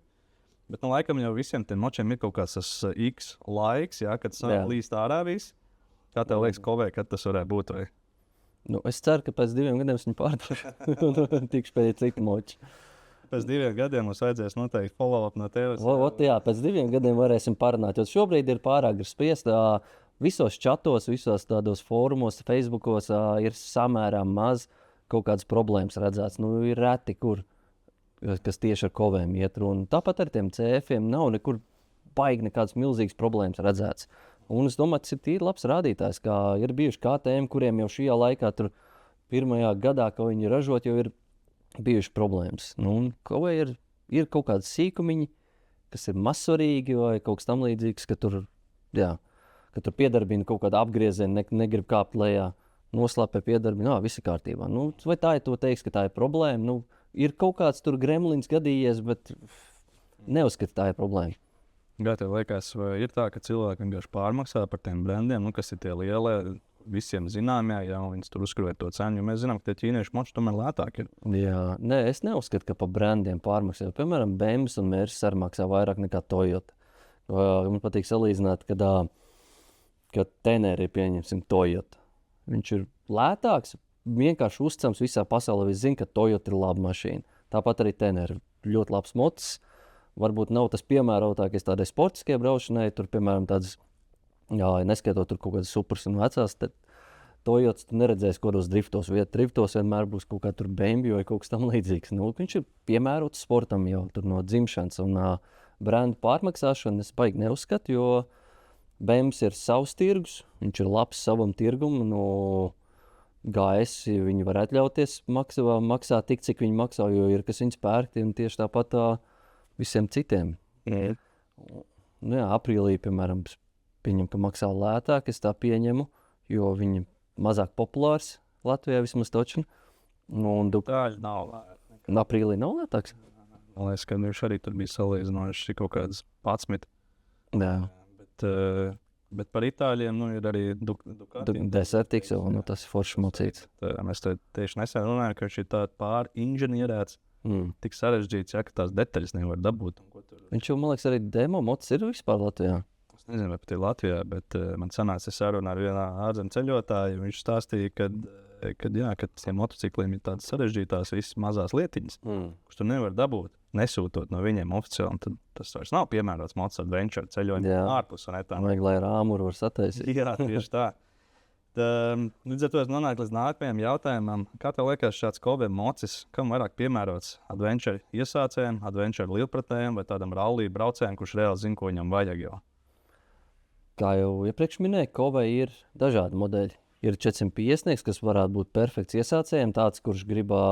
[SPEAKER 2] Bet, laikam jau visiem tiem močiem ir kaut kāds tas X laiks, kad līst ārā viss. Kā tev liekas, Kovē, kad tas varētu būt? Vai?
[SPEAKER 3] Es ceru, ka pēc 2 gadiem viņi pārdošu un tikšu pēc citu moču.
[SPEAKER 2] Pēc 2 gadiem mums vajadzēs noteikti follow-up no tevis.
[SPEAKER 3] Jā, pēc 2 gadiem varēsim parunāt, jo šobrīd ir pārāk spiest. Visos čatos, visos tādos fórumos, Facebookos ir samērā maz kaut kādas problēmas redzēts. Ir reti, kas tieši ar kovēm iet runa. Tāpat ar tiem CF-iem nav nekur baigi nekādas milzīgas problēmas redzēts. Un es domāju, tas ir tīri labs rādītājs, kā ir bijuši KTM, kuriem jau šajā laikā, pirmajā gadā, ko viņi ražot, jau ir bijuši problēmas. Kovē ir kaut kādi sīkumiņi, kas ir mazsvarīgi vai kaut kas tam līdzīgs, ka tur piedarbina kaut kādu apgriezienu, negrib kāpt lejā, noslēpē piedarbina, viss ir kārtībā. Vai tā ir to teiks, ka tā ir problēma? Ir kaut kāds tur gremlins gadījies, bet neuzskata, tā ir problēma.
[SPEAKER 2] Kā tev liekas, vai ir tā, ka cilvēki vienkārši pārmaksā par tiem brandiem, kas ir tie lielie, visiem zināmie, un viņi tur uzskrūvē to cenu, jo mēs zinām, ka tie ķīniešu moči tomēr lētāk ir.
[SPEAKER 3] Jā, es neuzskatu, ka par brandiem pārmaksā. Piemēram, BMW un Mercedes arī maksā vairāk nekā Toyota. Man patīk salīdzināt, kad Tenere ir pieņemsim Toyota. Viņš ir lētāks, vienkārši uzticams visā pasaulē. Visi zina, ka Toyota ir laba mašīna. Tāpat arī Tenere ļoti labs mocis. Varbūt nav tas piemērotākais tādai sportiskajai braušanai, tur, piemēram, tādas, neskaitot tur kaut kādas supers un vecās Toyotas tu neredzēsi, kuros driftos. Driftos vienmēr būs kaut kā tur bēmbi vai kaut kas tam līdzīgs. Nu, viņš ir piemērots sportam jau tur no dzimšanas. Un brendu pārmaksāšanu es baigi neuzskatu, jo bēmbs ir savs tirgus. Viņš ir labs savam tirgum. Nu, GS viņi var atļauties maksāt tik, cik viņi maksā, jo ir kas viņus pērkti. Un tieši tāpat visiem citiem. Nu, jā, aprīlī, piemēram, pieņem, ka maksā lētāk, es tā pieņemu, jo viņi mazāk populārs Latvijā vismaz točni. Un
[SPEAKER 2] Tāļi nav lēti.
[SPEAKER 3] aprīlī nav lētāks?
[SPEAKER 2] Man liekas, ka viņš arī tur bija salīdzinoši kaut kādas 11.
[SPEAKER 3] Jā.
[SPEAKER 2] Bet par itāļiem ir arī Ducati.
[SPEAKER 3] Desertīgs jau, nu tas ir forši mocīts.
[SPEAKER 2] Mēs tieši nesen runājām, ka viņš ir tāds pārinženierēts. Tik sarežģīts, ja, ka tās detaļas nevar dabūt.
[SPEAKER 3] Viņš jau, man liekas, arī demo mocis ir vispār Latvijā.
[SPEAKER 2] Es nezinu, vai pat ir Latvijā, bet man sanāca saruna ar vienā ārzemju ceļotāju. Viņš stāstīja, ka tiem motocikliem ir tādas sarežģītās visas mazās lietiņas, kuras tu nevar dabūt, nesūtot no viņiem oficiāli. Tad tas vairs nav piemērots motos adventure ceļojumam ārpus.
[SPEAKER 3] Vajag, lai ar āmuru var sataisīt.
[SPEAKER 2] Jā, tieši tā. Līdz ar to es nonāku līdz nākamajam jautājumam. Kā tev liekas šāds Kobe mocis, kam vairāk piemērots adventure iesācējiem, adventure lielpratējiem vai tādam rallija braucējiem, kurš reāli zina, ko viņam vajag jau?
[SPEAKER 3] Kā jau iepriekš minēju, Kobe ir dažādi modeļi. Ir 450, kas varētu būt perfekts iesācējiem, tāds, kurš gribā,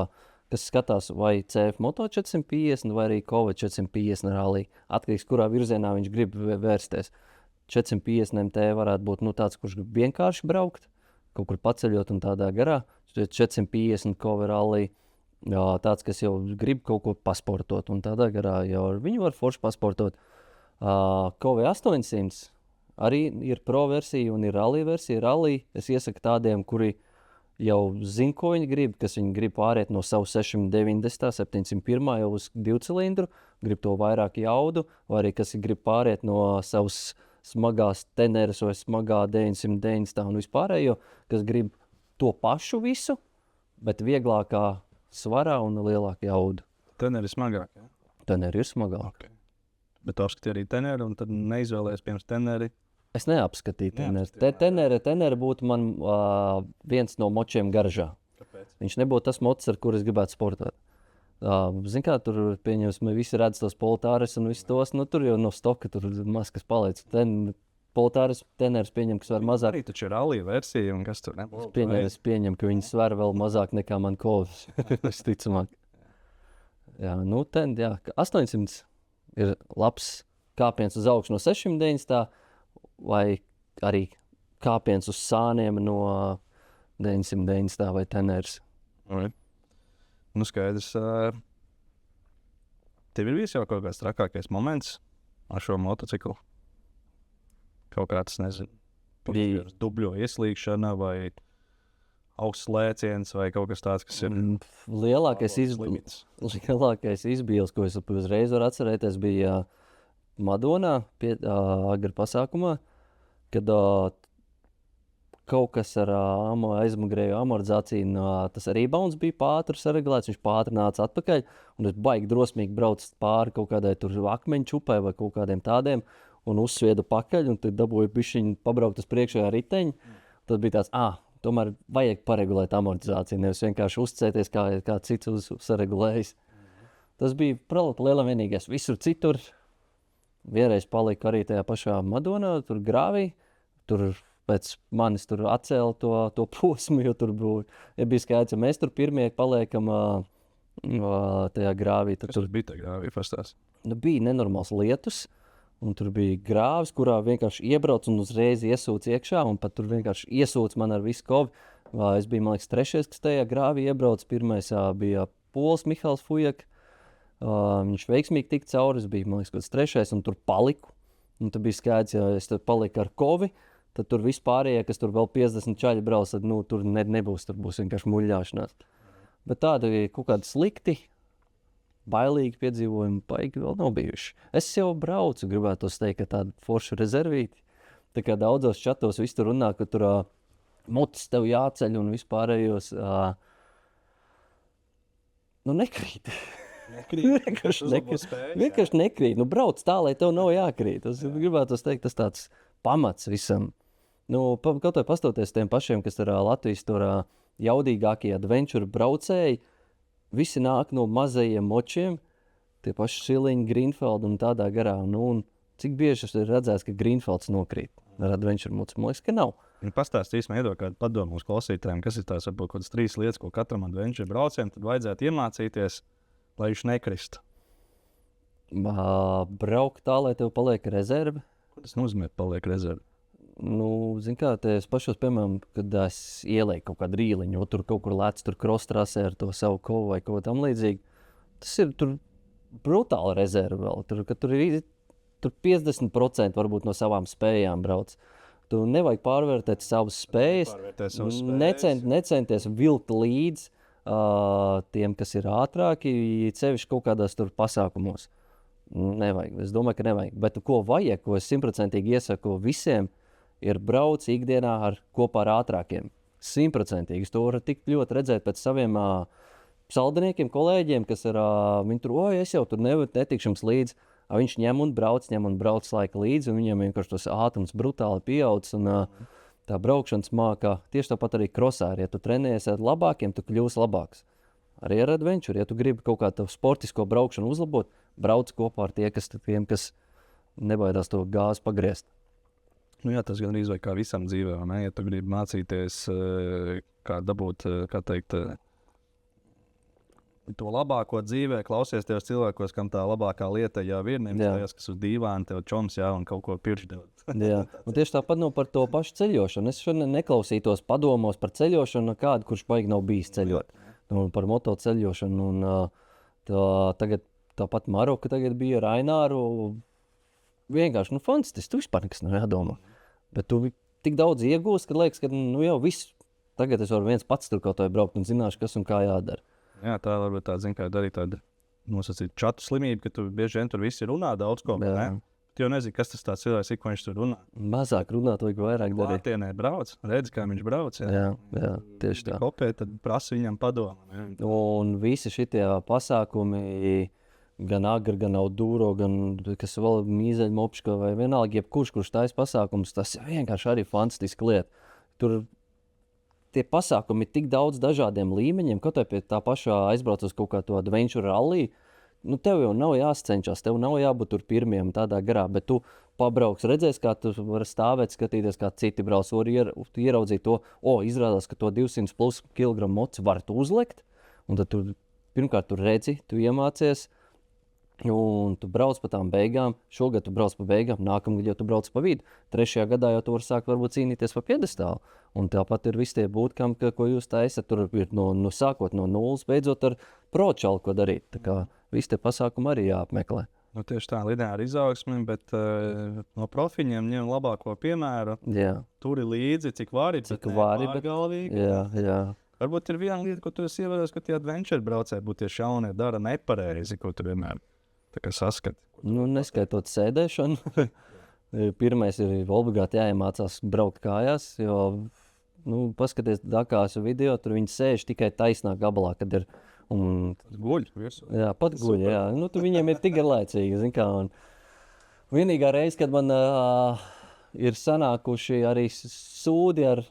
[SPEAKER 3] kas skatās vai CF Moto 450 vai arī Kobe 450 rallija. Atkarīgs, kurā virzienā viņš grib vērsties. 450 MT varētu būt tāds, kurš grib vienkārši braukt, kaut kur paceļot un tādā garā. 450 Kobe rallija, tāds, kas jau grib kaut ko pasportot un tādā garā, jau viņu var forši pasportot. Kobe 800 arī ir pro versija un ir rallija versija. Rallija es iesaku tādiem, kuri jau zina, ko viņi grib, kas viņi grib pāriet no savu 690, 701 jau uz 2 cilindru, grib to vairāk jaudu, vai arī kas grib pāriet no savas smagās Teneres vai smagā 990 un vispārējo, kas grib to pašu visu, bet vieglākā svarā un lielāka jauda.
[SPEAKER 2] Teneri ir smagāk, ja?
[SPEAKER 3] Teneri ir smagāk.
[SPEAKER 2] Okay. Bet tu apskati arī Teneri un tad neizvēlējies pirms Teneri?
[SPEAKER 3] Es neapskatīju Teneri. Teneri būtu man viens no močiem garažā.
[SPEAKER 2] Kāpēc?
[SPEAKER 3] Viņš nebūtu tas mocis, ar kur es gribētu sportot. Zin kā, tur pieņemsim, visi redz tos Poltāres un visus tos, tur jau no stoka tur maz kas paliec. Poltāres, Teneris pieņem, kas var mazāk.
[SPEAKER 2] Arī taču ir rallija versija un kas tur nebūs.
[SPEAKER 3] Es pieņem, ka viņi sver vēl mazāk nekā man kovas. Visticamāk. Jā, 800 ir labs kāpiens uz augšu no 690 vai arī kāpiens uz sāniem no 990 vai Teneris.
[SPEAKER 2] Nu skaidrs, tev ir bijis jau kaut kāds trakākais moments ar šo motociklu? Kaut kāds, nezinu, dubļo ieslīgšana vai augsts lēciens vai kaut kas tāds, kas ir
[SPEAKER 3] lielākais izbīles, ko es uzreiz varu atcerēties, bija Madonā, agri pasākumā, kad kaut kas ar aizmugurējo amortizāciju, tas rebounds bija pātri saregulēts, viņš pātri nāca atpakaļ, un es baigi drosmīgi braucu pāri kaut kādai tur akmeņu čupai vai kaut kādiem tādiem, un uzsviedu pakaļ, un tad dabūju bišķiņu pabraukt uz priekšējā riteņu. Tad bija tāds, tomēr vajag paregulēt amortizāciju, nevis vienkārši uzticēties, kā cits saregulējis. Tas bija liela vienīgais. Visur citur vienreiz palika arī tajā pašā Madonā, tur grāvī, tur pēc manis tur atcēla to posmu, jo tur bija skaidrs, ja mēs tur pirmie paliekam tajā grāvī.
[SPEAKER 2] Tur bija tā grāvī pastās?
[SPEAKER 3] Bija nenormāls lietus, un tur bija grāvis, kurā vienkārši iebrauc un uzreiz iesūc iekšā, un pat tur vienkārši iesūc man ar visu kovi. Es biju, man liekas, trešais, kas tajā grāvī iebrauc. Pirmais bija Pols Mihāls Fujak. Viņš veiksmīgi tika cauri, es biju, man liekas, kāds trešais, un tur paliku. Un tad bija skaidrs, ja es tur paliku ar kovi, tad tur vispārējie, kas tur vēl 50 čaļi brauc, tad tur nebūs, tur būs vienkārši muļļāšanās. Bet tādi kaut kādi slikti, bailīgi piedzīvojumi baigi vēl nav bijuši. Es jau braucu, gribētu teikt, ka tāda forša rezervīti. Tā kā daudzos čatos viss tur runā, ka tur motis tev jāceļ un vispārējos nekrīt. Vienkārši nekrīt. Brauc tā, lai tev nav jākrīt. Es gribētu teikt, tas tāds pamats visam. Kaut vai pastoties tiem pašiem, kas ir Latvijas jaudīgākie adventure braucēji, visi nāk no mazajiem močiem, tie paši Šiliņi, Greenfeld un tādā garā. Un cik bieži es redzēju, ka Greenfelds nokrīt ar adventure mocu? Man liekas, ka nav.
[SPEAKER 2] Pastāstīs, iedod kādu padomu mūsu klausītājiem, kas ir tās varbūt kādas 3 lietas, ko katram adventure braucējiem tad vajadzētu iemācīties, lai viņš nekristu.
[SPEAKER 3] Braukt tā, lai tev paliek rezerve.
[SPEAKER 2] Ko tas nozīmē, paliek rezerve?
[SPEAKER 3] Zin kā, es pašos, piemēram, kad es ielēju kaut kādu rīliņu, tur kaut kur lēc, tur cross-trasē ar to savu kovu vai kaut tam līdzīgi. Tas ir tur brutāla rezerve vēl. Tur ir 50% varbūt no savām spējām brauc. Tu nevajag pārvērtēt savas spējas, necenties vilkt līdz tiem, kas ir ātrāki, sevišķi kaut kādās tur pasākumos. Nevajag, es domāju, ka nevajag. Bet ko vajag, ko es 100% iesaku visiem, ir brauc ikdienā kopā ar ātrākiem. 100%. Es to varu tik ļoti redzēt pēc saviem saldiniekiem, kolēģiem, kas ir, viņi tur, es jau tur netikšu jums līdzi. Viņš ņem un brauc laika līdzi, un viņiem vienkārši tas ātrums brutāli pieaudzis, un tā braukšanas mākā tieši tāpat arī krosā. Ja tu trenējies ar labākiem, tu kļūsi labāks. Arī ar adventure, ja tu gribi kaut kādu sportisko braukšanu uzlabot, brauc kopā ar tiem, kas nebaidās to gāzi pagriezt.
[SPEAKER 2] Jā, tas gan arī kā visam dzīvē, ne? Ja tu gribi mācīties, kā dabūt, kā teikt, to labāko dzīvē, klausies tajos cilvēkos, kam tā labākā lieta jau ir, nevis tajos, kas uz dīvāna tev čoms, un kaut ko pirkšdevot.
[SPEAKER 3] Jā, un tieši tāpat par to pašu ceļošanu. Es šodien neklausītos padomos par ceļošanu, kādu, kurš baigi nav bijis ceļot. Par motoceļošanu, un tagad tāpat Maroka tagad bija ar Aināru. Vienkārši, fantastiski, tu vispār nekas nav jādomā. Bet tu tik daudz iegūsi, ka liekas, ka jau viss, tagad es varu viens pats tur kaut vai braukt un zināšu, kas un kā jādara.
[SPEAKER 2] Jā, tā varbūt tāda, kā arī tāda nosacīta čatu slimība, ka tu bieži vien tur visi runā daudz ko, ne? Tu jau nezini, kas tas tāds cilvēks, ko viņš tur runā.
[SPEAKER 3] Mazāk runāt, vajag vairāk darīt.
[SPEAKER 2] Klātienē brauc, redz, kā viņš brauc.
[SPEAKER 3] Jā, tieši tā.
[SPEAKER 2] Kopē, tad prasa viņam padomu.
[SPEAKER 3] Un visi šitie pasākumi, gan agri, gan audūro, gan kas vēl mīzeļmopška vai vienalga, kurš tais pasākums, tas vienkārši arī fantastiski lieta. Tur tie pasākumi ir tik daudz dažādiem līmeņiem, kaut vai pie tā pašā aizbrauc uz kaut kā to adventure rally, tev jau nav jāscenšas, tev nav jābūt tur pirmiem tādā garā, bet tu pabrauks, redzēs, kā tu vari stāvēt, skatīties, kā citi brauc, var ieraudzīt to, izrādās, ka to 200 plus kilogramu moci var tu uzlekt, un tad tu pirmkārt tu redzi, tu iemācies, un tu brauc pa tām beigām. Šogad tu brauc pa beigām, nākamgad jau tu brauc pa vidu. 3. gadā jau tu vari sākt varbūt cīnīties pa piedestālu. Un tāpat ir visi tie bootcamp, ko jūs taisat. Tur ir sākot no nulles, beidzot ar pročalu, ko darīt. Tā kā visi tie pasākumi arī jāapmeklē.
[SPEAKER 2] Tieši tā, lineāra izaugsme, bet no profiņiem ņem labāko piemēru.
[SPEAKER 3] Jā.
[SPEAKER 2] Tur ir līdzi, cik vari, bet galvīgi.
[SPEAKER 3] Jā.
[SPEAKER 2] Varbūt ir viena lieta, ko tu esi ievērojis, ka tie adventure braucēji būtu tieši jaunie dara nepareizi, ko tu vienmēr saskati.
[SPEAKER 3] Neskaitot sēdēšanu. Pirmais ir obligāti jāiemācās braukt kājās, jo, paskaties Dakāsu video, tur viņi sēž tikai taisnā gabalā, kad ir.
[SPEAKER 2] Guļ virsū.
[SPEAKER 3] Jā, pat guļ, jā. Tu viņiem ir tik garlaicīgi, zin kā. Un vienīgā reize, kad man ir sanākuši arī sūdi ar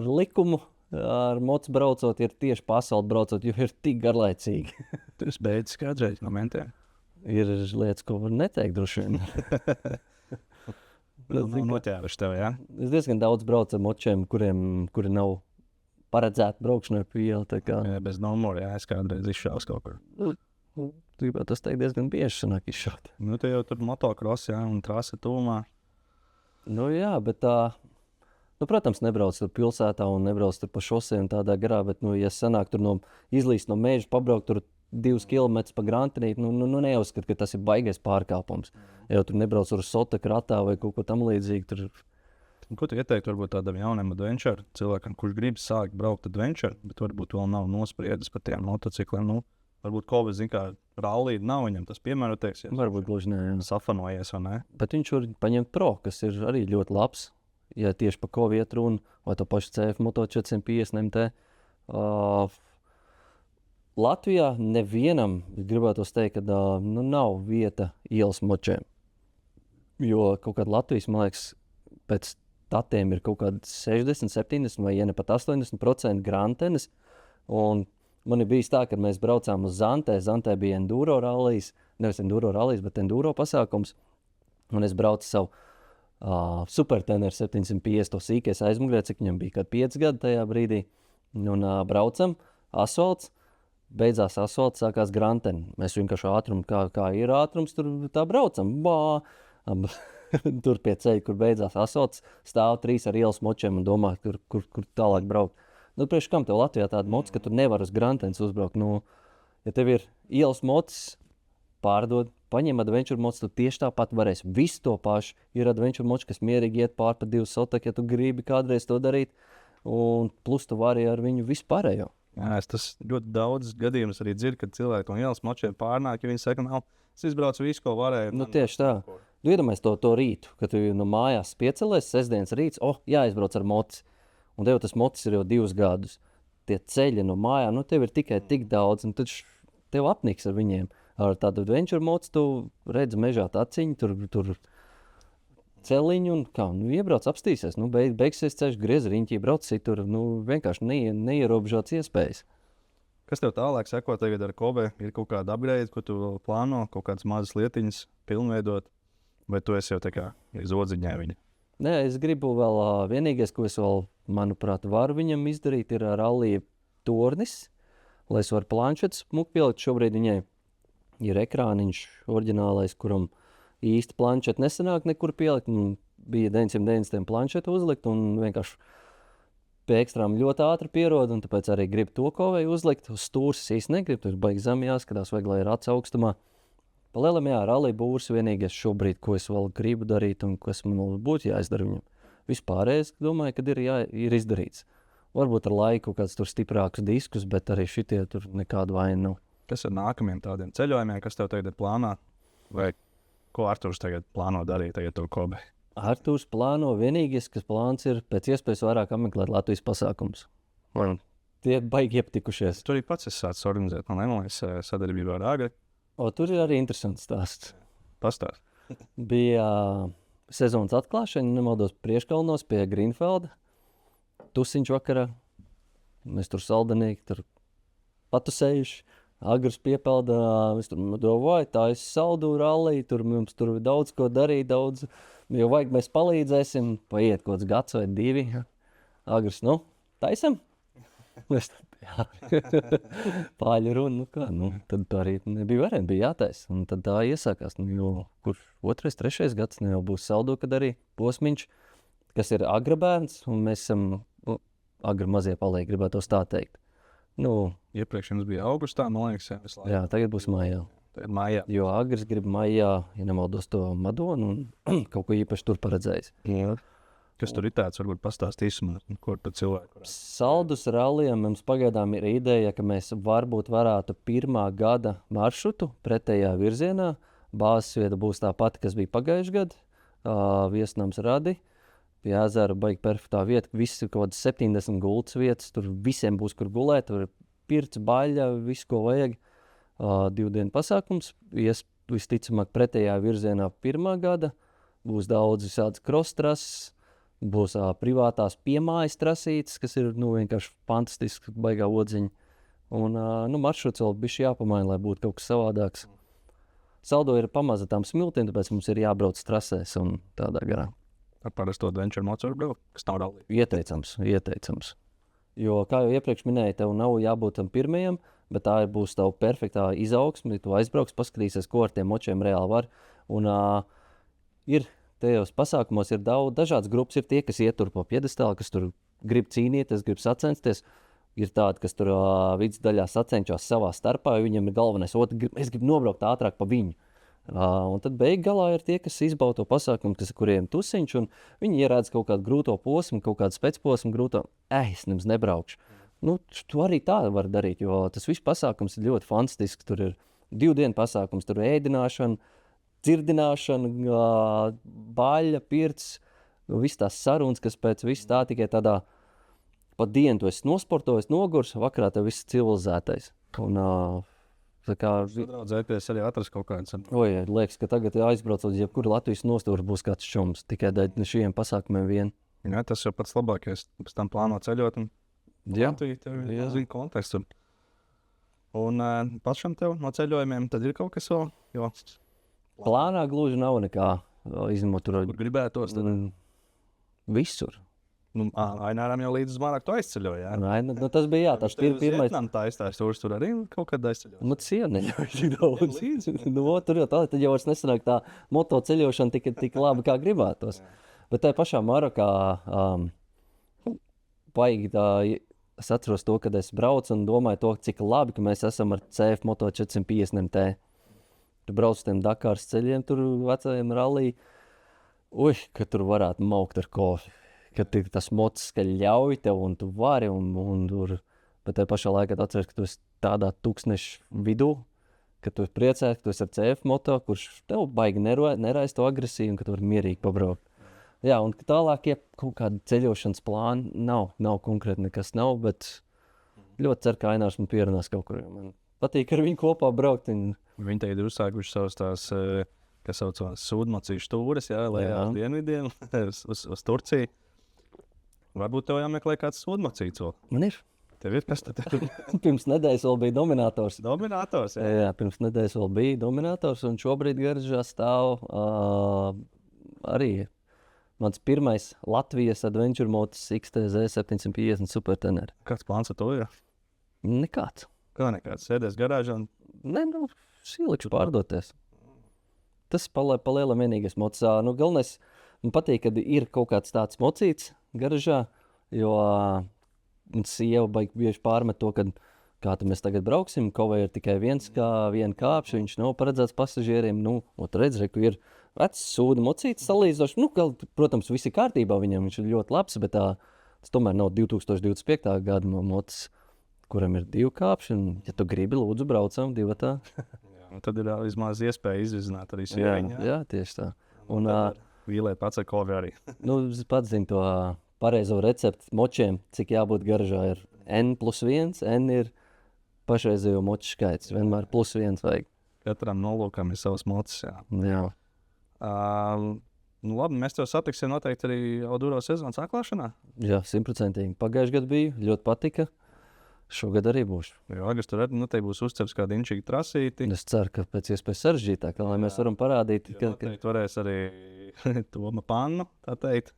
[SPEAKER 3] likumu, ar mocu braucot, ir tieši pasauli braucot, jo ir tik garlaicīgi.
[SPEAKER 2] Tu esi beidzis kādreiz momentiem?
[SPEAKER 3] Ir lietas, ko var neteikt droši vien.
[SPEAKER 2] Noķēruši tev, jā?
[SPEAKER 3] Es diezgan daudz braucu ar močiem, kuri nav paredzēti braukšanai pa ielu.
[SPEAKER 2] Jā, bez numura, jā, es kādreiz izšaus kaut kur.
[SPEAKER 3] Gribētu tas teikt diezgan bieži sanāk izšaut.
[SPEAKER 2] Te jau tur motocross, jā, un trase tūmā.
[SPEAKER 3] Jā, bet protams, nebrauc tur pilsētā un nebrauc tur pa šosei un tādā garā, bet, ja sanāk tur izlīst no meža, pabraukt tur 2 kilometrus pa grantenīti, neuzskat, ka tas ir baigais pārkāpums. Ja tur nebrauc ar sota kratā vai kaut ko tam līdzīgi. Tur...
[SPEAKER 2] Ko tu ieteiktu varbūt tādam jaunam adventure cilvēkam, kurš grib sākt braukt adventure, bet varbūt vēl nav nospriedis par tiem motocikliem? Varbūt kaut kas, kā rallī nav viņam tas piemēroties.
[SPEAKER 3] Varbūt gluži ne.
[SPEAKER 2] Safanojies vai ne?
[SPEAKER 3] Bet viņš var paņemt pro, kas ir arī ļoti labs. Ja tieši pa ko viet runa, vai to pašu CF Moto 450 MT. Latvijā nevienam, gribētu teikt, ka nav vieta ielas močiem. Jo kaut kāda Latvijas, man liekas, pēc tatiem ir kaut kādi 60, 70 vai ja ne pat 80% grantenes. Un man ir bijis tā, ka mēs braucām uz Zantē. Zantē bija enduro rallijas, nevis enduro rallijas, bet enduro pasākums. Un es braucu savu superteneru 750, to sīkais aizmugurē, cik viņam bija, kad 5 gadi tajā brīdī. Un braucam, asfalts, beidzās asfalts, sākās granteni. Mēs vienkārši ātrumu, kā ir ātrums, tur tā braucam. Tur pie ceļa, kur beidzās asfalts, stāv 3 ar ielas močiem un domā, kur tālāk braukt. Nu, priekš kam tev Latvijā tāda moca, ka tu nevar uz grantenes uzbraukt? Nu, ja tev ir ielas mocis, pārdod, paņem adventure moc, tu tieši tāpat varēsi. Visu to pašu ir adventure moc, kas mierīgi iet pār pa 2 sotaku, ja tu gribi kādreiz to darīt. Un plus tu vari ar viņu vispārējo.
[SPEAKER 2] Jā, tas ļoti daudz gadījumus arī dzirdu, kad cilvēki no ielas močiem pārnāk, ja viņi saka, nav, es izbraucu visu, ko varēju.
[SPEAKER 3] Nu, tieši tā. Tu iedomājies to rītu, kad tu no mājās piecelies, sestdienas rīts, jāizbrauc ar moci. Un tev tas mocis ir jau 2 gadus. Tie ceļi no mājām, nu tev ir tikai tik daudz, un tad tev apniks ar viņiem. Ar tādu adventure moci tu redzi mežā taciņu, tur celiņu un kā, nu iebrauc apstīsies, nu beigsies ceļš, griez riņķī, brauc citur, nu vienkārši neierobežots iespējas.
[SPEAKER 2] Kas tev tālāk seko tagad ar Kobe? Ir kaut kāda upgrade, ko tu plāno, kaut kādas mazas lietiņas pilnveidot, vai tu esi jau tā kā zodziņā viņa?
[SPEAKER 3] Nē, es gribu vēl, vienīgais, ko es vēl, manuprāt, varu viņam izdarīt, ir rallija tornis, lai es varu planšetes muku pielikt. Šobrīd viņai ir ekrāniņš oriģinālais, kuram īsti planšeti nesanāk nekur pielikt. Bija 990 planšetu uzlikt un vienkārši pie ekstrām ļoti ātri pierod, un tāpēc arī gribu to kovēju uzlikt. Uz stūres es īsti negribu, tur baigi zem jāskatās, vajag, lai ir acu augstumā. Palielam, jā, rallija būrs vienīgais šobrīd, ko es vēl gribu darīt un kas man vēl būtu jāizdara viņam. Vispārējais, domāju, kad ir izdarīts. Varbūt ar laiku kāds tur stiprākus diskus, bet arī šitie tur nekādu vainu nav.
[SPEAKER 2] Kas ar nākamiem tādiem ceļojumiem, kas tev tagad ir plānā? Vai ko Arturs tagad plāno darīt tagad to Kobe?
[SPEAKER 3] Arturs plāno vienīgais, kas plāns ir pēc iespējas vairāk apmeklēt Latvijas pasākumus. Tie baigi ieptikušies.
[SPEAKER 2] Tu arī pats esi sācis organizēt, man liekas, sadarbībā ar Agri.
[SPEAKER 3] Tur ir arī interesants stāsts.
[SPEAKER 2] Pastāst.
[SPEAKER 3] Bija sezonas atklāšana, nemaldos Prieškalnos pie Grīnfelda. Tusiņš vakarā. Mēs tur saldenieki, tur patusējuši. Agrs piepelda, mēs tur domāju, tā ir saldu rallija, mums tur daudz ko darīt, daudz. Jo vajag, mēs palīdzēsim, paiet kaut kāds gads vai 2. Agrs, taisam? Mēs pāļu runu, tad arī nebija varianti, bija jātais. Un tad tā iesākās, kurš 2., 3. gads jau būs saldu, kad arī posmiņš, kas ir Agra bērns, un mēs esam Agra mazie paliek, gribētu tā teikt.
[SPEAKER 2] Iepriekš jums bija augustā, man liekas,
[SPEAKER 3] jā, tagad būs maijā.
[SPEAKER 2] Tagad maijā.
[SPEAKER 3] Jo Agrs grib maijā, ja nemaldos to Madonu, un kaut ko īpaši tur paredzējis.
[SPEAKER 2] Jā. Kas tur ir tāds, varbūt pastāst īsumā, ko par cilvēku?
[SPEAKER 3] Saldus rallijam mums pagaidām ir ideja, ka mēs varbūt varētu 1. gada maršrutu pretējā virzienā. Bāzes vieta būs tā pati, kas bija pagājuši gadu. Viesnams Radi. Pie ezera baigi perfektā vieta. Viss ir kaut kāds 70 gultas vietas. Tur visiem būs, kur gulēt. Tur ir pirts, baļļa, viss, ko vajag. 2 dienu pasākums. Visticamāk pretējā virzienā 1. gada. Būs daudz visādas cross-trases. Būs privātās piemājas trasītes, kas ir vienkārši fantastisks, baigā odziņa. Un maršruts vēl bišķi jāpamaina, lai būtu kaut kas savādāks. Saldo ir pamaza tām smiltīm, tāpēc mums ir jābrauc trasēs un tādā garā.
[SPEAKER 2] Ar parasto adventure mocu var braukt, kas nav rallija?
[SPEAKER 3] Ieteicams. Jo, kā jau iepriekš minēju, tev nav jābūt tam pirmajam, bet tā būs tava perfektā izaugsme. Tu aizbrauks, paskatīsies, ko ar tiem močiem reāli var. Un tajos pasākumos ir daudz dažādas grupas. Ir tie, kas iet tur pa piedestālu, kas tur grib cīnīties, grib sacensties. Ir tādi, kas tur vidusdaļā sacenšas savā starpā, jo viņam ir galvenais, es gribu nobraukt ātrāk pa viņu. Un tad beig galā ir tie, kas izbauda to pasākumu, kuriem tusiņš, un viņi ierādz kaut kādu grūto posmu, kaut kādu specposmu grūto. Es nemaz nebraukšu. Tu arī tā var darīt, jo tas viss pasākums ir ļoti fantastisks. Tur ir 2 dienu pasākums, tur ir ēdināšana, dzirdināšana, baļļa, pirts, viss tās sarunas, kas pēc viss tā tikai tādā pa dienu tu esi nosportojis, nogurs, vakarā tev viss civilizētais. Un tā kā...
[SPEAKER 2] Sadraudzēties arī atrast kaut kāds.
[SPEAKER 3] Liekas, ka tagad aizbraucot, jebkura Latvijas nostūra būs kāds čums, tikai dēļ šiem pasākumiem vien.
[SPEAKER 2] Jā, tas jau pats labākais. Pēc tam plāno ceļot un Latviju, tev ir zina kontekstu. Un pašam tev no ceļojumiem tad ir kaut kas vēl? Jo
[SPEAKER 3] Plānā gluži nav nekā izņemot tur
[SPEAKER 2] gribētos tad.
[SPEAKER 3] Visur.
[SPEAKER 2] Aināram jau līdz Maraktu aizceļoja, jā?
[SPEAKER 3] Nu, tas bija, tas ir pirmais.
[SPEAKER 2] Vietnam tā aizstājas tur arī kaut kad aizceļoja.
[SPEAKER 3] Nu, tas ieneļauj tik daudz. Tur jau tā, tad jau vairs nesanāk tā motoceļošana tik labi, kā gribētos. Bet tajā pašā Marokā baigi tā, es atceros to, kad es braucu un domāju to, cik labi, ka mēs esam ar CF Moto 450 MT. Tu brauc uz tiem Dakāras ceļiem, tur vecajiem rallī. Ka tur varētu maukt ar kofi. Kad tas mots, ka ļauj tev un tu vari un tur. Bet tajā pašā laikā atceries, ka tu esi tādā tūkstneša vidū, ka tu esi priecēs, ka tu esi ar CF Moto, kurš tev baigi neraist to agresiju un ka tu vari mierīgi pabraukt. Jā, un tālāk, ja kaut kāda ceļošanas plāna nav konkrēti nekas nav, bet ļoti ceru, ka Ainārs man pierunās kaut kur. Man patīk ar viņu kopā braukt.
[SPEAKER 2] Viņi tagad ir uzsākuši savus tās, kas saucās sūdmocīšu tūres, jā, lejā uz dienvidiem, uz Turciju. Varbūt tev jāmeklē kāds sūdmocīts vēl.
[SPEAKER 3] Man ir.
[SPEAKER 2] Tev ir kas tad?
[SPEAKER 3] Pirms nedēļas vēl bija Dominators.
[SPEAKER 2] Dominators, jā.
[SPEAKER 3] Jā, pirms nedēļas vēl bija Dominators, un šobrīd garažā stāv arī mans pirmais Latvijas Adventure Motos XTZ 750 Supertenere.
[SPEAKER 2] Kāds plāns ar to ir?
[SPEAKER 3] Nekāds.
[SPEAKER 2] Kā nekāds? Sēdies garāžā un...
[SPEAKER 3] Sīlikšu pārdoties. Tas palielam vienīgais mots. Galvenais, man patīk, kad ir kaut kāds tāds mocīts garažā, jo sieva baigi bieži pārmet to, kad kā mēs tagad brauksim, Kovai ir tikai viena kāpša, viņš nav paredzēts pasažieriem. Redz, ku ir vecs sūda mocīts salīdzoši. Protams, viss ir kārtībā viņam, viņš ir ļoti labs, bet tas tomēr nav 2025. Gada mots, kuram ir 2 kāpši, un, ja tu gribi, lūdzu, braucam 2.
[SPEAKER 2] Tad ir vismaz iespēja izvizināt arī sieviņu.
[SPEAKER 3] Jā, tieši tā. Un
[SPEAKER 2] vīlēt pats ar Kovi arī.
[SPEAKER 3] Es pats zinu to pareizo recepti močiem, cik jābūt garažā ir N+1, N ir pašreizējo moču skaits, vienmēr +1 vajag.
[SPEAKER 2] Katram nolūkam ir savs mocis, jā.
[SPEAKER 3] Jā.
[SPEAKER 2] Labi, mēs tev satiksim noteikti arī Auduro sezonas atklāšanā.
[SPEAKER 3] Jā, 100%. Pagājuši gadu biju, ļoti patika. Šogad arī būšu.
[SPEAKER 2] Jo, Agars tur arī, te būs uzceps kāda inčīga trasīti.
[SPEAKER 3] Es ceru, ka pēc iespējas sarežģītāk, lai mēs varam parādīt,
[SPEAKER 2] ka varēs arī Toma pannu, tā teikt,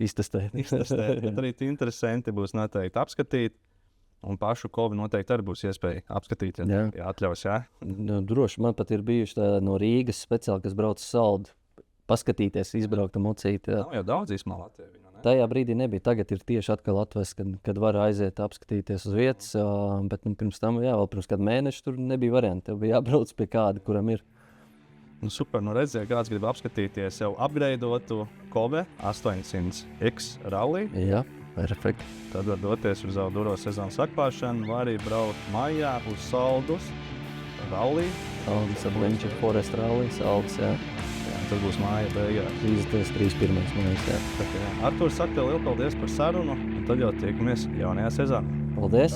[SPEAKER 3] iztestēt.
[SPEAKER 2] Bet arī interesanti būs noteikti apskatīt. Un pašu Kovi noteikti arī būs iespēja apskatīt, ja atļaus, jā.
[SPEAKER 3] Droši, man pat ir bijuši no Rīgas speciāli, kas brauc saldu, paskatīties, izbraukta mocīti.
[SPEAKER 2] Nav jau daudz īsmā Latvijā.
[SPEAKER 3] Tajā brīdī nebija. Tagad ir tieši atkal atvests, kad var aiziet apskatīties uz vietas. Bet pirms tam, vēl pirms kāda mēneša tur nebija varianti. Tev bija jābrauc pie kāda, kuram ir.
[SPEAKER 2] Super, redzēju, kāds grib apskatīties jau upgradeotu Kobe 800X rally.
[SPEAKER 3] Jā, perfekti.
[SPEAKER 2] Tad var doties uz Auduro sezonas atklāšanu, vai arī braukt maijā uz Saldus rally.
[SPEAKER 3] Saldus Adventure Forest rally, Saldus, jā.
[SPEAKER 2] Tas būs māja beigās.
[SPEAKER 3] 31. mājas, jā.
[SPEAKER 2] Artūrs, saka tev lielu paldies par sarunu, un tad jau tiekamies jaunajā sezonā.
[SPEAKER 3] Paldies!